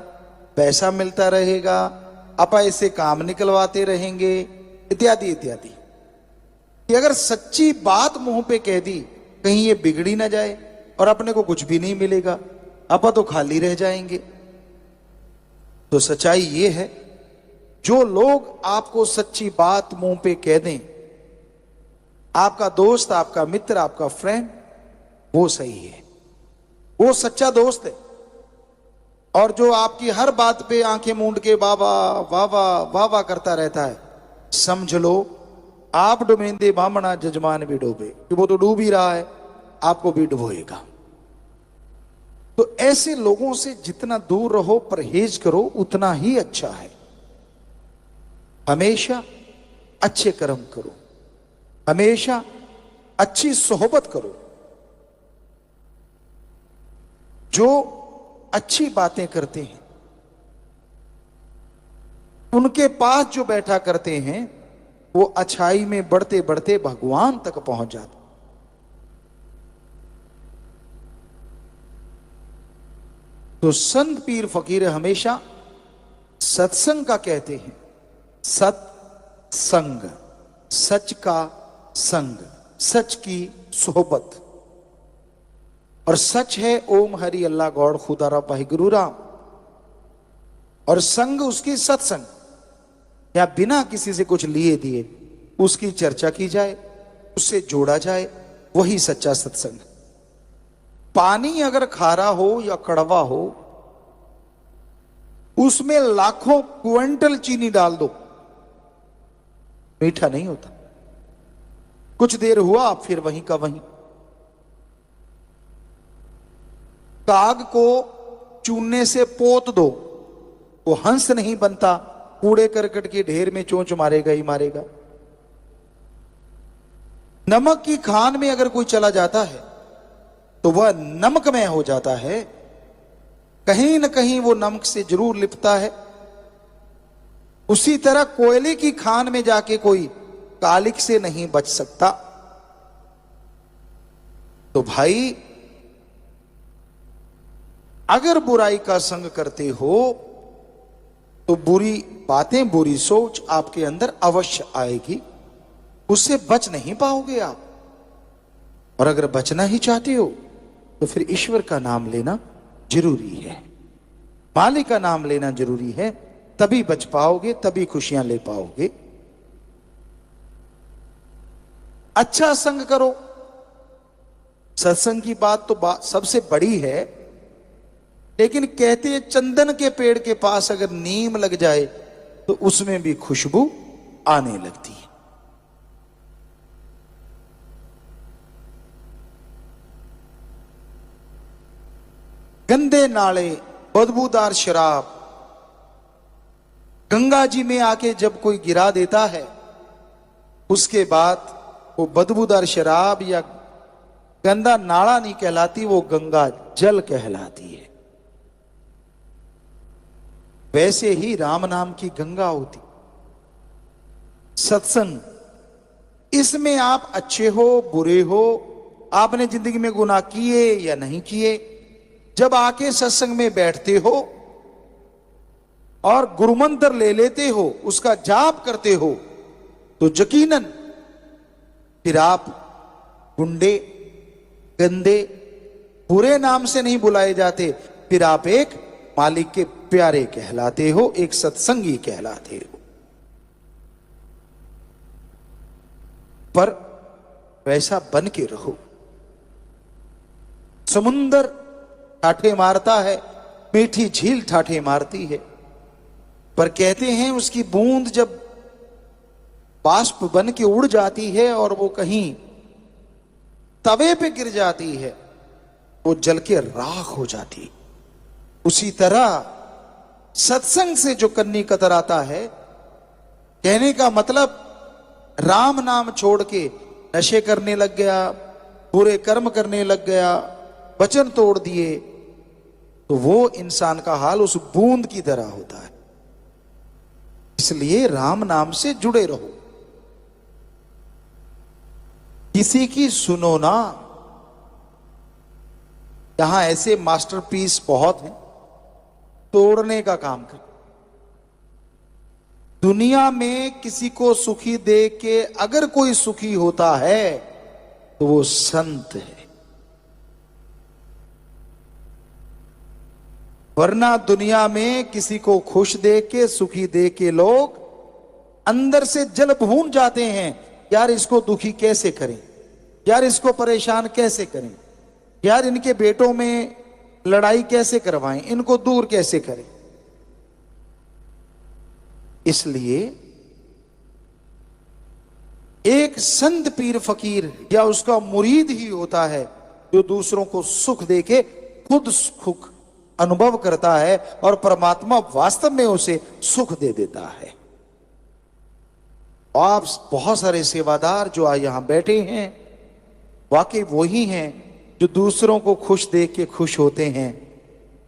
[SPEAKER 1] पैसा मिलता रहेगा, आप ऐसे काम निकलवाते रहेंगे, इत्यादि इत्यादि। कि अगर सच्ची बात मुंह पे कह दी, कहीं ये बिगड़ी ना जाए और अपने को कुछ भी नहीं मिलेगा, अपा तो खाली रह जाएंगे। तो सच्चाई ये है, जो लोग आपको सच्ची बात मुंह पे कह दें, आपका दोस्त, आपका मित्र, आपका फ्रेंड, वो सही है, वो सच्चा दोस्त है। और जो आपकी हर बात पे आंखें मूंद के बाबा बाबा बाबा करता रहता है, समझ लो आप डुबेंदे बामना जजमान भी डूबे, कि वो तो डूब ही रहा है, आपको भी डुबोएगा। तो ऐसे लोगों से जितना दूर रहो, परहेज करो, उतना ही अच्छा है। हमेशा अच्छे कर्म करो, हमेशा अच्छी सोहबत करो। जो अच्छी बातें करते हैं उनके पास जो बैठा करते हैं वो अच्छाई में बढ़ते बढ़ते भगवान तक पहुंच जाते। तो संत पीर फकीर हमेशा सत्संग का कहते हैं। सत्संग, सच का संग, सच की सोहबत। और सच है ओम हरि अल्लाह गौड़ खुदा रब भाई गुरु राम, और संग उसकी सत्संग, या बिना किसी से कुछ लिए दिए उसकी चर्चा की जाए, उससे जोड़ा जाए, वही सच्चा सत्संग। पानी अगर खारा हो या कड़वा हो, उसमें लाखों क्विंटल चीनी डाल दो, मीठा नहीं होता। कुछ देर हुआ आप फिर वहीं का वहीं। काग को चूने से पोत दो, वो हंस नहीं बनता, कूड़े करकट के ढेर में चोंच मारेगा ही मारेगा। नमक की खान में अगर कोई चला जाता है तो वह नमकमय हो जाता है, कहीं न कहीं वो नमक से जरूर लिपटा है। उसी तरह कोयले की खान में जाके कोई कालिक से नहीं बच सकता। तो भाई अगर बुराई का संग करते हो तो बुरी बातें, बुरी सोच आपके अंदर अवश्य आएगी, उससे बच नहीं पाओगे आप। और अगर बचना ही चाहते हो तो फिर ईश्वर का नाम लेना जरूरी है, मालिक का नाम लेना जरूरी है, तभी बच पाओगे, तभी खुशियां ले पाओगे। अच्छा संग करो। सत्संग की बात तो सबसे बड़ी है, लेकिन कहते हैं चंदन के पेड़ के पास अगर नीम लग जाए तो उसमें भी खुशबू आने लगती है। गंदे नाले, बदबूदार शराब गंगा जी में आके जब कोई गिरा देता है, उसके बाद वो बदबूदार शराब या गंदा नाला नहीं कहलाती, वो गंगा जल कहलाती है। वैसे ही राम नाम की गंगा होती सत्संग। इसमें आप अच्छे हो बुरे हो, आपने जिंदगी में गुनाह किए या नहीं किए, जब आके सत्संग में बैठते हो और गुरुमंत्र ले लेते हो, उसका जाप करते हो, तो यकीनन फिर आप गुंडे, गंदे, बुरे नाम से नहीं बुलाए जाते, फिर आप एक मालिक के प्यारे कहलाते हो, एक सत्संगी कहलाते हो। पर वैसा बन के रहो। समुंदर ठाठे मारता है, मीठी झील ठाठे मारती है, पर कहते हैं उसकी बूंद जब बाष्प बन के उड़ जाती है और वो कहीं तवे पे गिर जाती है, वो जल के राख हो जाती। उसी तरह सत्संग से जो कन्नी कतराता है, कहने का मतलब राम नाम छोड़ के नशे करने लग गया, बुरे कर्म करने लग गया, वचन तोड़ दिए, तो वो इंसान का हाल उस बूंद की तरह होता है। इसलिए राम नाम से जुड़े रहो। किसी की सुनो ना। यहां ऐसे मास्टरपीस बहुत हैं, तोड़ने का काम कर। दुनिया में किसी को सुखी देख के अगर कोई सुखी होता है तो वो संत है, वरना दुनिया में किसी को खुश देख के, सुखी देख के लोग अंदर से जल भून जाते हैं। यार इसको दुखी कैसे करें, यार इसको परेशान कैसे करें, यार इनके बेटों में लड़ाई कैसे करवाएं, इनको दूर कैसे करें। इसलिए एक संत पीर फकीर या उसका मुरीद ही होता है जो दूसरों को सुख देके खुद सुख अनुभव करता है और परमात्मा वास्तव में उसे सुख दे देता है। आप बहुत सारे सेवादार जो आज यहां बैठे हैं वाकई वही हैं जो दूसरों को खुश देख के खुश होते हैं।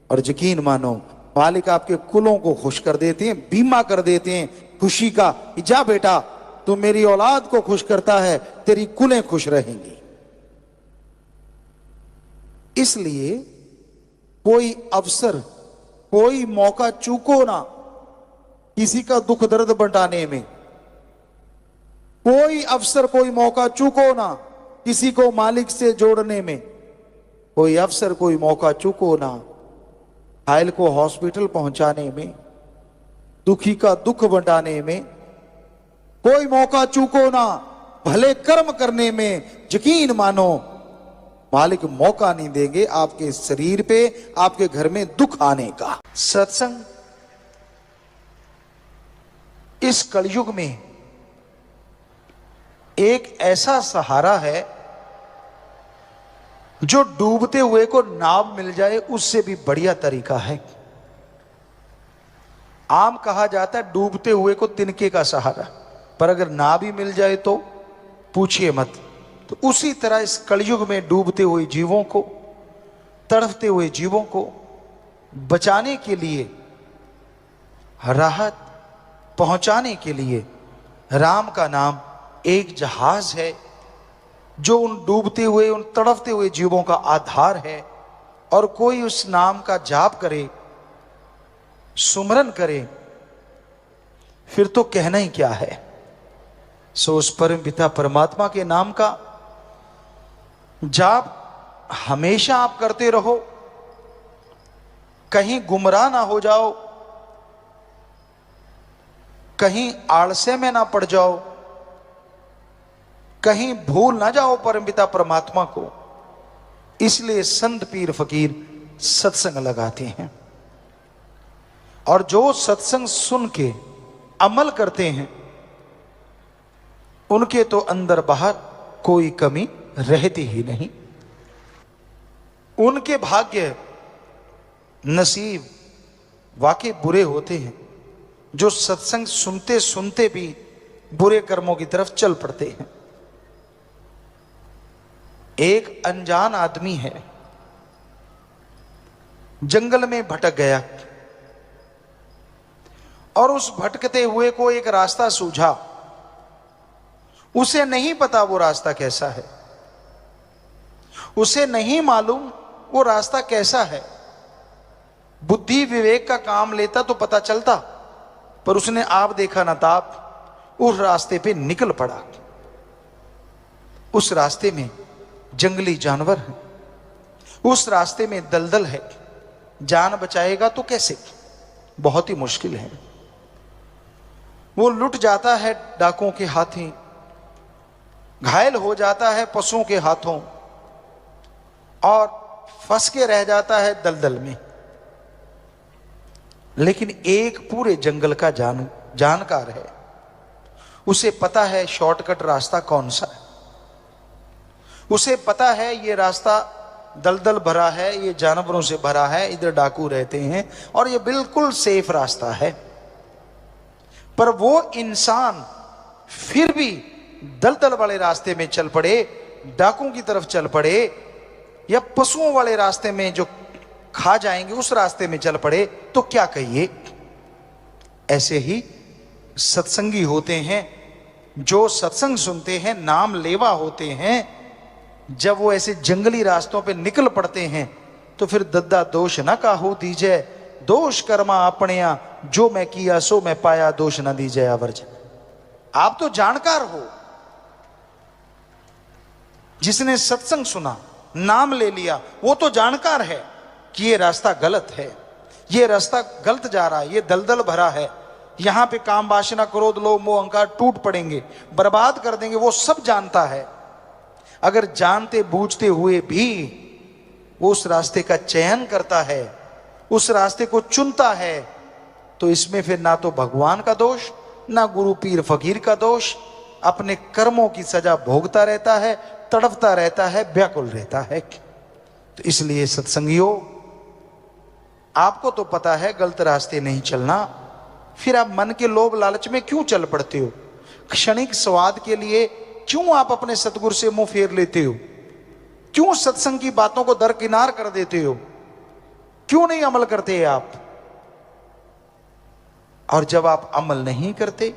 [SPEAKER 1] और यकीन मानो मालिक आपके कुलों को खुश कर देते हैं, बीमा कर देते हैं खुशी का। जा बेटा, तू मेरी औलाद को खुश करता है, तेरी कुलें खुश रहेंगी। इसलिए कोई अवसर, कोई मौका चूको ना किसी का दुख दर्द बंटाने में। कोई अवसर, कोई मौका चूको ना किसी को मालिक से जोड़ने में। कोई अवसर, कोई मौका चूको ना घायल को हॉस्पिटल पहुंचाने में, दुखी का दुख बंटाने में। कोई मौका चूको ना भले कर्म करने में। यकीन मानो मालिक मौका नहीं देंगे आपके शरीर पे, आपके घर में दुख आने का। सत्संग इस कलयुग में एक ऐसा सहारा है जो डूबते हुए को नाव मिल जाए उससे भी बढ़िया तरीका है। आम कहा जाता है डूबते हुए को तिनके का सहारा, पर अगर नाव ही मिल जाए तो पूछिए मत। तो उसी तरह इस कलयुग में डूबते हुए जीवों को, तड़फते हुए जीवों को बचाने के लिए, राहत पहुंचाने के लिए राम का नाम एक जहाज है जो उन डूबते हुए, उन तड़फते हुए जीवों का आधार है। और कोई उस नाम का जाप करे, सुमरन करे, फिर तो कहना ही क्या है। सो उस परम पिता परमात्मा के नाम का जाप हमेशा आप करते रहो, कहीं गुमराह ना हो जाओ, कहीं आलस्य में ना पड़ जाओ, कहीं भूल ना जाओ परमपिता परमात्मा को। इसलिए संत पीर फकीर सत्संग लगाते हैं। और जो सत्संग सुन के अमल करते हैं उनके तो अंदर बाहर कोई कमी रहती ही नहीं। उनके भाग्य नसीब वाकई बुरे होते हैं जो सत्संग सुनते सुनते भी बुरे कर्मों की तरफ चल पड़ते हैं। एक अनजान आदमी है, जंगल में भटक गया और उस भटकते हुए को एक रास्ता सूझा। उसे नहीं पता वो रास्ता कैसा है, उसे नहीं मालूम वो रास्ता कैसा है। बुद्धि विवेक का काम लेता तो पता चलता, पर उसने आप देखा ना ताप उस रास्ते पे निकल पड़ा। उस रास्ते में जंगली जानवर है, उस रास्ते में दलदल है, जान बचाएगा तो कैसे, बहुत ही मुश्किल है। वो लुट जाता है डाकुओं के हाथों, घायल हो जाता है पशुओं के हाथों और फंस के रह जाता है दलदल में। लेकिन एक पूरे जंगल का जानकार है, उसे पता है शॉर्टकट रास्ता कौन सा है। उसे पता है ये रास्ता दलदल भरा है, ये जानवरों से भरा है, इधर डाकू रहते हैं और ये बिल्कुल सेफ रास्ता है। पर वो इंसान फिर भी दलदल वाले रास्ते में चल पड़े, डाकुओं की तरफ चल पड़े, या पशुओं वाले रास्ते में जो खा जाएंगे उस रास्ते में चल पड़े, तो क्या कहिए। ऐसे ही सत्संगी होते हैं जो सत्संग सुनते हैं, नाम लेवा होते हैं। जब वो ऐसे जंगली रास्तों पे निकल पड़ते हैं तो फिर दद्दा दोष ना काहू दीजिए, दोष कर्मा अपनिया, जो मैं किया सो मैं पाया, दोष ना दीजिए आवर्ज। आप तो जानकार हो, जिसने सत्संग सुना, नाम ले लिया, वो तो जानकार है कि ये रास्ता गलत है, ये रास्ता गलत जा रहा है, ये दलदल भरा है, यहां पे काम वासना क्रोध लोभ मोह अहंकार टूट पड़ेंगे, बर्बाद कर देंगे। वो सब जानता है। अगर जानते बूझते हुए भी वो उस रास्ते का चयन करता है, उस रास्ते को चुनता है, तो इसमें फिर ना तो भगवान का दोष, ना गुरु पीर फकीर का दोष, अपने कर्मों की सजा भोगता रहता है, तड़पता रहता है, व्याकुल रहता है। तो इसलिए सत्संगियों, आपको तो पता है गलत रास्ते नहीं चलना, फिर आप मन के लोभ लालच में क्यों चल पड़ते हो? क्षणिक स्वाद के लिए क्यों आप अपने सतगुरु से मुंह फेर लेते हो? क्यों सत्संग की बातों को दरकिनार कर देते हो? क्यों नहीं अमल करते आप? और जब आप अमल नहीं करते,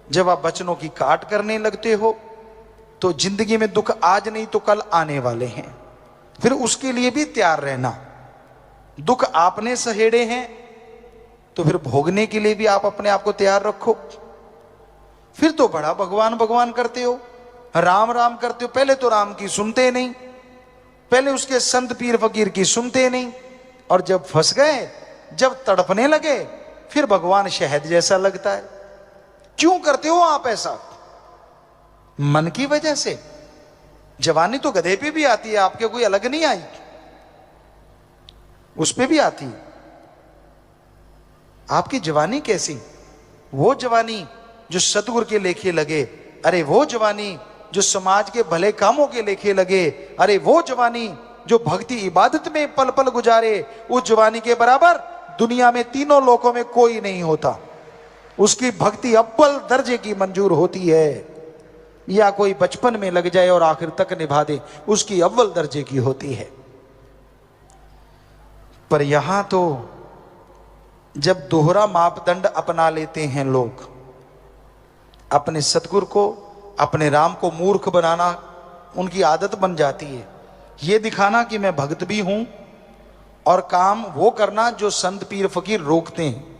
[SPEAKER 1] जब आप वचनों की काट करने लगते हो, तो जिंदगी में दुख आज नहीं तो कल आने वाले हैं। फिर उसके लिए भी तैयार रहना। दुख आपने सहेड़े हैं तो फिर भोगने के लिए भी आप अपने आप को तैयार रखो। फिर तो बड़ा भगवान भगवान करते हो, राम राम करते हो। पहले तो राम की सुनते नहीं, पहले उसके संत पीर फकीर की सुनते नहीं, और जब फंस गए, जब तड़पने लगे, फिर भगवान शहद जैसा लगता है। क्यों करते हो आप ऐसा? मन की वजह से। जवानी तो गधे पे भी आती है, आपके कोई अलग नहीं आई, उस पे भी आती। आपकी जवानी कैसी? वो जवानी जो सतगुरु के लेखे लगे, अरे वो जवानी जो समाज के भले कामों के लेखे लगे, अरे वो जवानी जो भक्ति इबादत में पल पल गुजारे, उस जवानी के बराबर दुनिया में तीनों लोकों में कोई नहीं होता। उसकी भक्ति अव्वल दर्जे की मंजूर होती है। या कोई बचपन में लग जाए और आखिर तक निभा दे, उसकी अव्वल दर्जे की होती है। पर यहां तो जब दोहरा मापदंड अपना लेते हैं लोग, अपने सतगुरु को, अपने राम को मूर्ख बनाना उनकी आदत बन जाती है। ये दिखाना कि मैं भक्त भी हूं, और काम वो करना जो संत पीर फकीर रोकते हैं।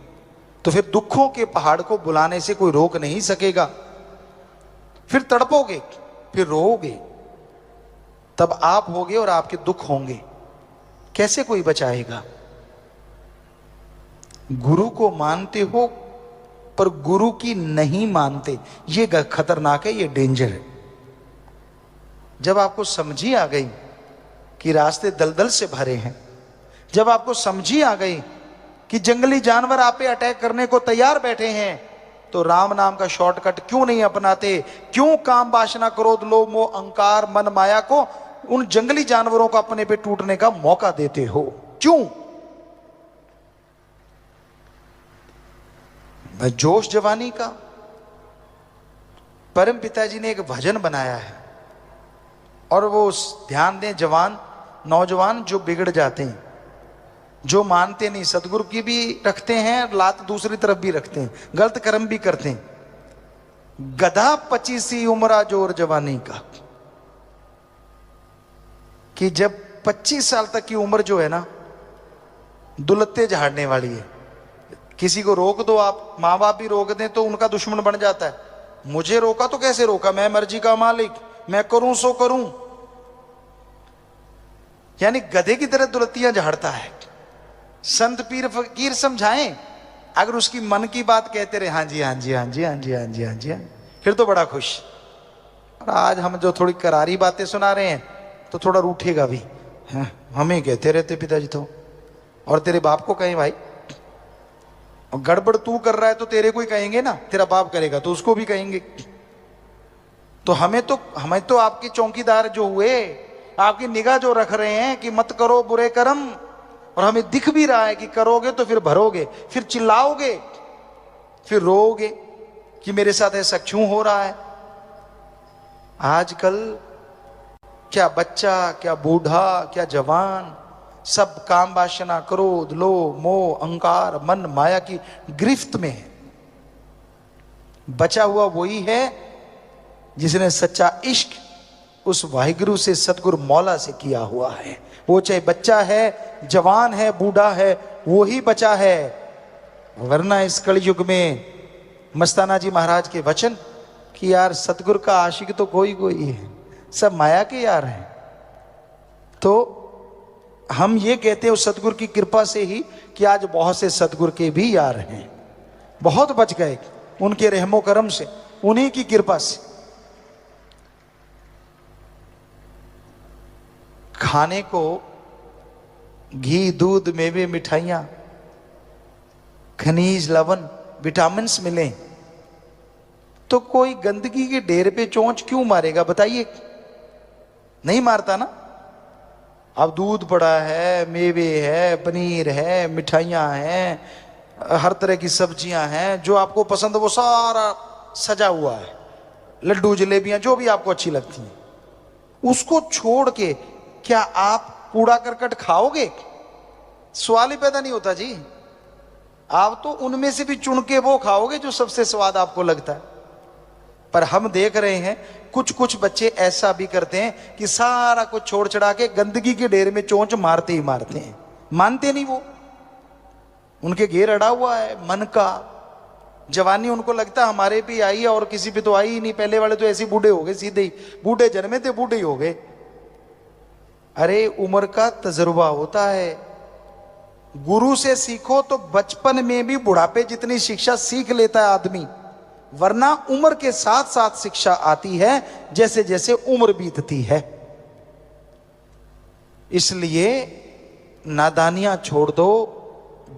[SPEAKER 1] तो फिर दुखों के पहाड़ को बुलाने से कोई रोक नहीं सकेगा। फिर तड़पोगे, फिर रोओगे, तब आप होगे और आपके दुख होंगे। कैसे कोई बचाएगा? गुरु को मानते हो पर गुरु की नहीं मानते, ये खतरनाक है, ये डेंजर है। जब आपको समझी आ गई कि रास्ते दलदल से भरे हैं, जब आपको समझी आ गई कि जंगली जानवर आप पे अटैक करने को तैयार बैठे हैं, तो राम नाम का शॉर्टकट क्यों नहीं अपनाते? क्यों काम वासना क्रोध लोभ मोह अहंकार मन माया को, उन जंगली जानवरों को अपने पे टूटने का मौका देते हो? क्यों? जोश जवानी का। परम पिताजी ने एक भजन बनाया है, और वो ध्यान दें, जवान नौजवान जो बिगड़ जाते हैं, जो मानते नहीं, सतगुरु की भी रखते हैं, लात दूसरी तरफ भी रखते हैं, गलत कर्म भी करते हैं। गधा 25 उम्रा जोर जवानी का, कि जब 25 साल तक की उम्र जो है ना, दुलत्ते झाड़ने वाली है। किसी को रोक दो आप, माँ बाप भी रोक दें तो उनका दुश्मन बन जाता है। मुझे रोका तो कैसे रोका, मैं मर्जी का मालिक, मैं करूं सो करूं। यानी गधे की तरह दुलत्तियां झाड़ता है। संत पीर फकीर समझाएं, अगर उसकी मन की बात कहते रहे, हाँ जी हाँ जी हाँ जी हाँ जी हाँ जी हाँ जी, फिर तो बड़ा खुश। और आज हम जो थोड़ी करारी बातें सुना रहे हैं तो थोड़ा रूठेगा भी, हाँ, हमें कहते रहते पिताजी तो, और तेरे बाप को कहें भाई, और गड़बड़ तू कर रहा है तो तेरे को ही कहेंगे ना, तेरा बाप करेगा तो उसको भी कहेंगे। तो हमें तो आपके चौकीदार जो हुए, आपकी निगाह जो रख रहे हैं कि मत करो बुरे कर्म, और हमें दिख भी रहा है कि करोगे तो फिर भरोगे, फिर चिल्लाओगे, फिर रोओगे कि मेरे साथ ऐसा क्यों हो रहा है। आजकल क्या बच्चा, क्या बूढ़ा, क्या जवान, सब काम वासना क्रोध लोभ मोह अहंकार मन माया की गिरफ्त में है। बचा हुआ वही है जिसने सच्चा इश्क उस वाहिगुरु से, सतगुरु मौला से किया हुआ है। वो चाहे बच्चा है, जवान है, बूढ़ा है, वो ही बचा है। वरना इस कलयुग में मस्ताना जी महाराज के वचन कि यार सतगुरु का आशिक तो कोई कोई है, सब माया के यार हैं। तो हम ये कहते हैं उस सतगुरु की कृपा से ही कि आज बहुत से सतगुरु के भी यार हैं, बहुत बच गए उनके रहमो करम से, उन्हीं की कृपा से। खाने को घी, दूध, मेवे, मिठाइयां, खनिज, लवण, विटामिन्स मिले, तो कोई गंदगी के ढेर पे चोंच क्यों मारेगा बताइए? नहीं मारता ना। अब दूध पड़ा है, मेवे है, पनीर है, मिठाइयां हैं, हर तरह की सब्जियां हैं, जो आपको पसंद वो सारा सजा हुआ है, लड्डू, जलेबियां, जो भी आपको अच्छी लगती हैं, उसको छोड़ के क्या आप कूड़ा करकट खाओगे? सवाल ही पैदा नहीं होता जी। आप तो उनमें से भी चुन के वो खाओगे जो सबसे स्वाद आपको लगता है। पर हम देख रहे हैं कुछ कुछ बच्चे ऐसा भी करते हैं कि सारा कुछ छोड़ छड़ा के गंदगी के ढेर में चोंच मारते ही मारते हैं। मानते नहीं वो, उनके घेर अड़ा हुआ है मन का। जवानी उनको लगता हमारे भी आई है और किसी पे तो आई ही नहीं, पहले वाले तो ऐसे बूढ़े हो गए, सीधे ही बूढ़े जन्मे थे बूढ़े ही हो गए। अरे उम्र का तजुर्बा होता है, गुरु से सीखो तो बचपन में भी बुढ़ापे जितनी शिक्षा सीख लेता है आदमी, वरना उम्र के साथ साथ शिक्षा आती है जैसे जैसे उम्र बीतती है। इसलिए नादानियां छोड़ दो,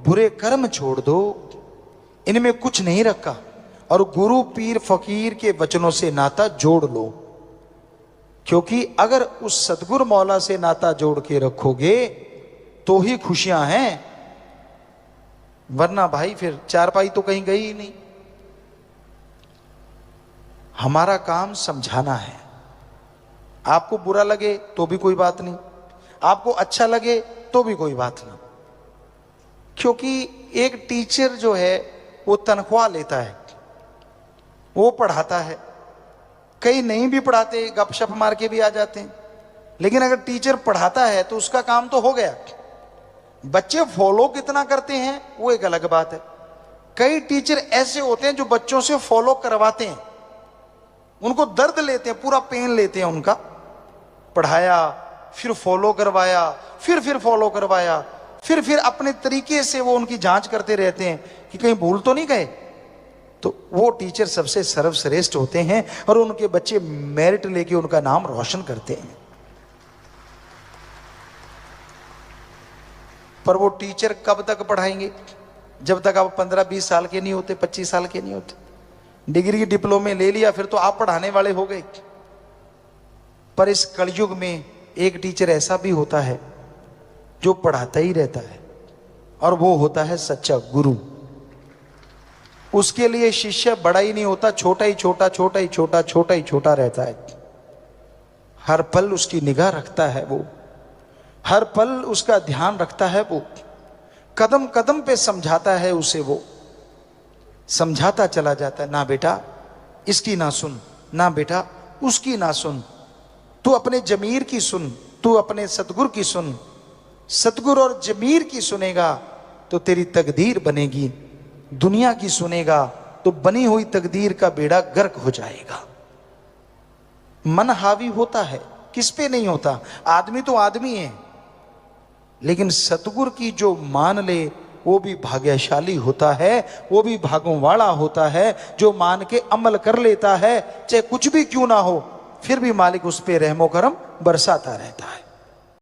[SPEAKER 1] बुरे कर्म छोड़ दो, इनमें कुछ नहीं रखा, और गुरु पीर फकीर के वचनों से नाता जोड़ लो। क्योंकि अगर उस सतगुरु मौला से नाता जोड़ के रखोगे तो ही खुशियां हैं, वरना भाई फिर चारपाई तो कहीं गई ही नहीं। हमारा काम समझाना है। आपको बुरा लगे तो भी कोई बात नहीं, आपको अच्छा लगे तो भी कोई बात नहीं। क्योंकि एक टीचर जो है वो तनख्वाह लेता है, वो पढ़ाता है। कई नहीं भी पढ़ाते, गपशप मार के भी आ जाते हैं, लेकिन अगर टीचर पढ़ाता है तो उसका काम तो हो गया। बच्चे फॉलो कितना करते हैं वो एक अलग बात है। कई टीचर ऐसे होते हैं जो बच्चों से फॉलो करवाते हैं, उनको दर्द लेते हैं, पूरा पेन लेते हैं उनका। पढ़ाया, फिर फॉलो करवाया, फिर फॉलो करवाया, फिर अपने तरीके से वो उनकी जांच करते रहते हैं कि कहीं भूल तो नहीं गए। तो वो टीचर सबसे सर्वश्रेष्ठ होते हैं और उनके बच्चे मेरिट लेके उनका नाम रोशन करते हैं। पर वो टीचर कब तक पढ़ाएंगे? जब तक आप 15-20 साल के नहीं होते, 25 साल के नहीं होते। डिग्री डिप्लोमे ले लिया फिर तो आप पढ़ाने वाले हो गए। पर इस कलयुग में एक टीचर ऐसा भी होता है जो पढ़ाता ही रहता है, और वो होता है सच्चा गुरु। उसके लिए शिष्य बड़ा ही नहीं होता, छोटा ही छोटा, छोटा ही छोटा, छोटा ही छोटा रहता है। हर पल उसकी निगाह रखता है वो, हर पल उसका ध्यान रखता है वो, कदम कदम पे समझाता है उसे, वो समझाता चला जाता है। ना बेटा इसकी ना सुन, ना बेटा उसकी ना सुन, तू अपने जमीर की सुन, तू अपने सतगुरु की सुन। सतगुरु और जमीर की सुनेगा तो तेरी तकदीर बनेगी, दुनिया की सुनेगा तो बनी हुई तकदीर का बेड़ा गर्क हो जाएगा। मन हावी होता है, किस पे नहीं होता? आदमी तो आदमी है, लेकिन सतगुरु की जो मान ले वो भी भाग्यशाली होता है, वो भी भागों वाला होता है। जो मान के अमल कर लेता है, चाहे कुछ भी क्यों ना हो, फिर भी मालिक उस पे रहमो करम बरसाता रहता है।